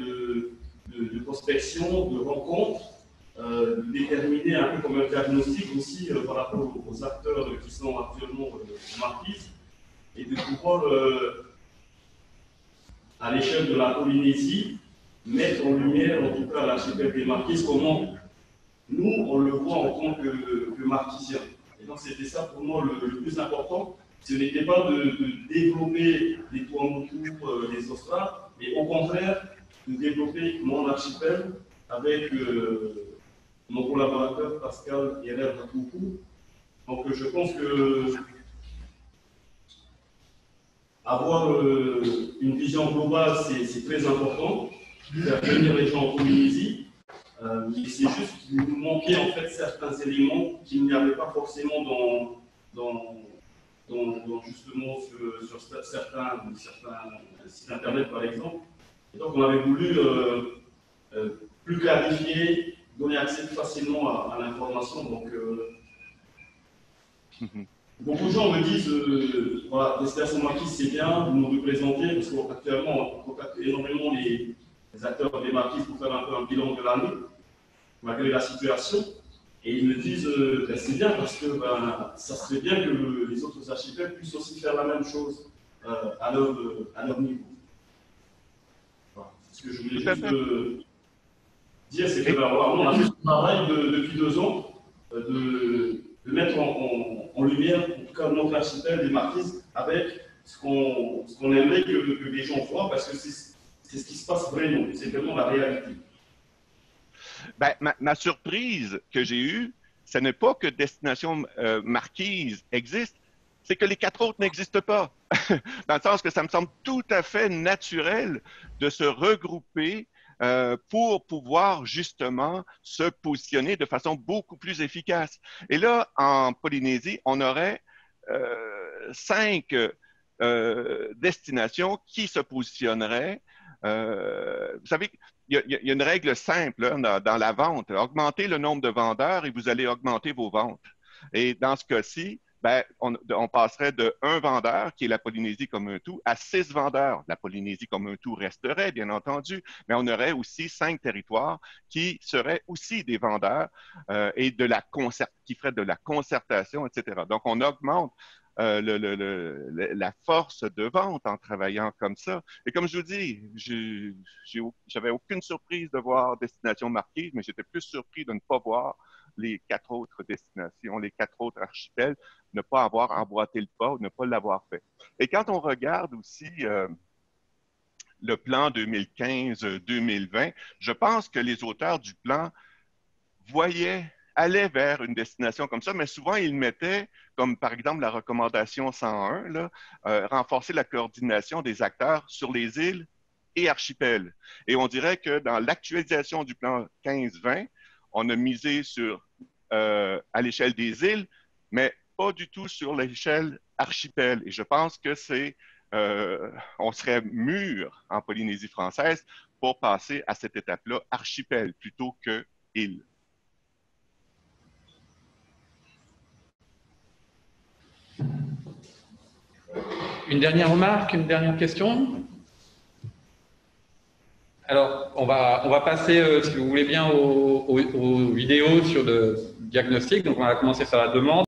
de prospection, de rencontre, de déterminer un peu comme un diagnostic aussi par rapport aux acteurs qui sont actuellement marquis et de pouvoir, à l'échelle de la Polynésie, mettre en lumière, en tout cas, l'archipel des Marquises, comment nous, on le voit en tant que marquisiens. Et donc, c'était ça pour moi le plus important. Ce n'était pas de développer les Tuamotu, les Ostras, mais au contraire, de développer mon archipel avec mon collaborateur Pascal Herrera Ratoukou. Donc, je pense que avoir une vision globale, c'est très important. Faire venir les gens en Polynésie, mais c'est juste qu'il nous manquait en fait certains éléments qu'il n'y avait pas forcément justement sur certains sites internet par exemple. Et donc on avait voulu plus clarifier, donner accès plus facilement à l'information. Donc beaucoup de gens me disent voilà, Destination Marquise c'est bien, vous nous représentez, parce qu'actuellement on contacte énormément les acteurs des Marquises pour faire un peu un bilan de l'année, malgré la situation. Et ils me disent c'est bien parce que ça serait bien que les autres archipels puissent aussi faire la même chose à leur niveau. Voilà. Ce que je voulais juste dire, c'est que on a fait ce travail depuis 2 ans de mettre en lumière, en tout cas, notre archipel des Marquises avec ce qu'on aimerait que les gens voient, parce que c'est ce qui se passe vraiment, c'est vraiment la réalité. Ben, ma surprise que j'ai eue, ce n'est pas que Destination Marquise existe, c'est que les 4 autres n'existent pas. Dans le sens que ça me semble tout à fait naturel de se regrouper pour pouvoir justement se positionner de façon beaucoup plus efficace. Et là, en Polynésie, on aurait 5 destinations qui se positionneraient. Vous savez, il y a une règle simple dans la vente. Augmentez le nombre de vendeurs et vous allez augmenter vos ventes. Et dans ce cas-ci, ben, on passerait de 1 vendeur, qui est la Polynésie comme un tout, à 6 vendeurs. La Polynésie comme un tout resterait, bien entendu, mais on aurait aussi 5 territoires qui seraient aussi des vendeurs et qui feraient de la concertation, etc. Donc, on augmente la force de vente en travaillant comme ça. Et comme je vous dis, j'avais aucune surprise de voir Destination Marquise, mais j'étais plus surpris de ne pas voir les 4 autres destinations, les 4 autres archipels, ne pas avoir emboîté le pas ou ne pas l'avoir fait. Et quand on regarde aussi le plan 2015-2020, je pense que les auteurs du plan allaient vers une destination comme ça, mais souvent ils mettaient, comme par exemple la recommandation 101, là, renforcer la coordination des acteurs sur les îles et archipels. Et on dirait que dans l'actualisation du plan 15-20, on a misé à l'échelle des îles, mais pas du tout sur l'échelle archipel. Et je pense que on serait mûr en Polynésie française pour passer à cette étape-là, archipel plutôt que île. Une dernière remarque, une dernière question? Alors, on va passer, si vous voulez bien, aux vidéos sur le diagnostic. Donc, on va commencer sur la demande.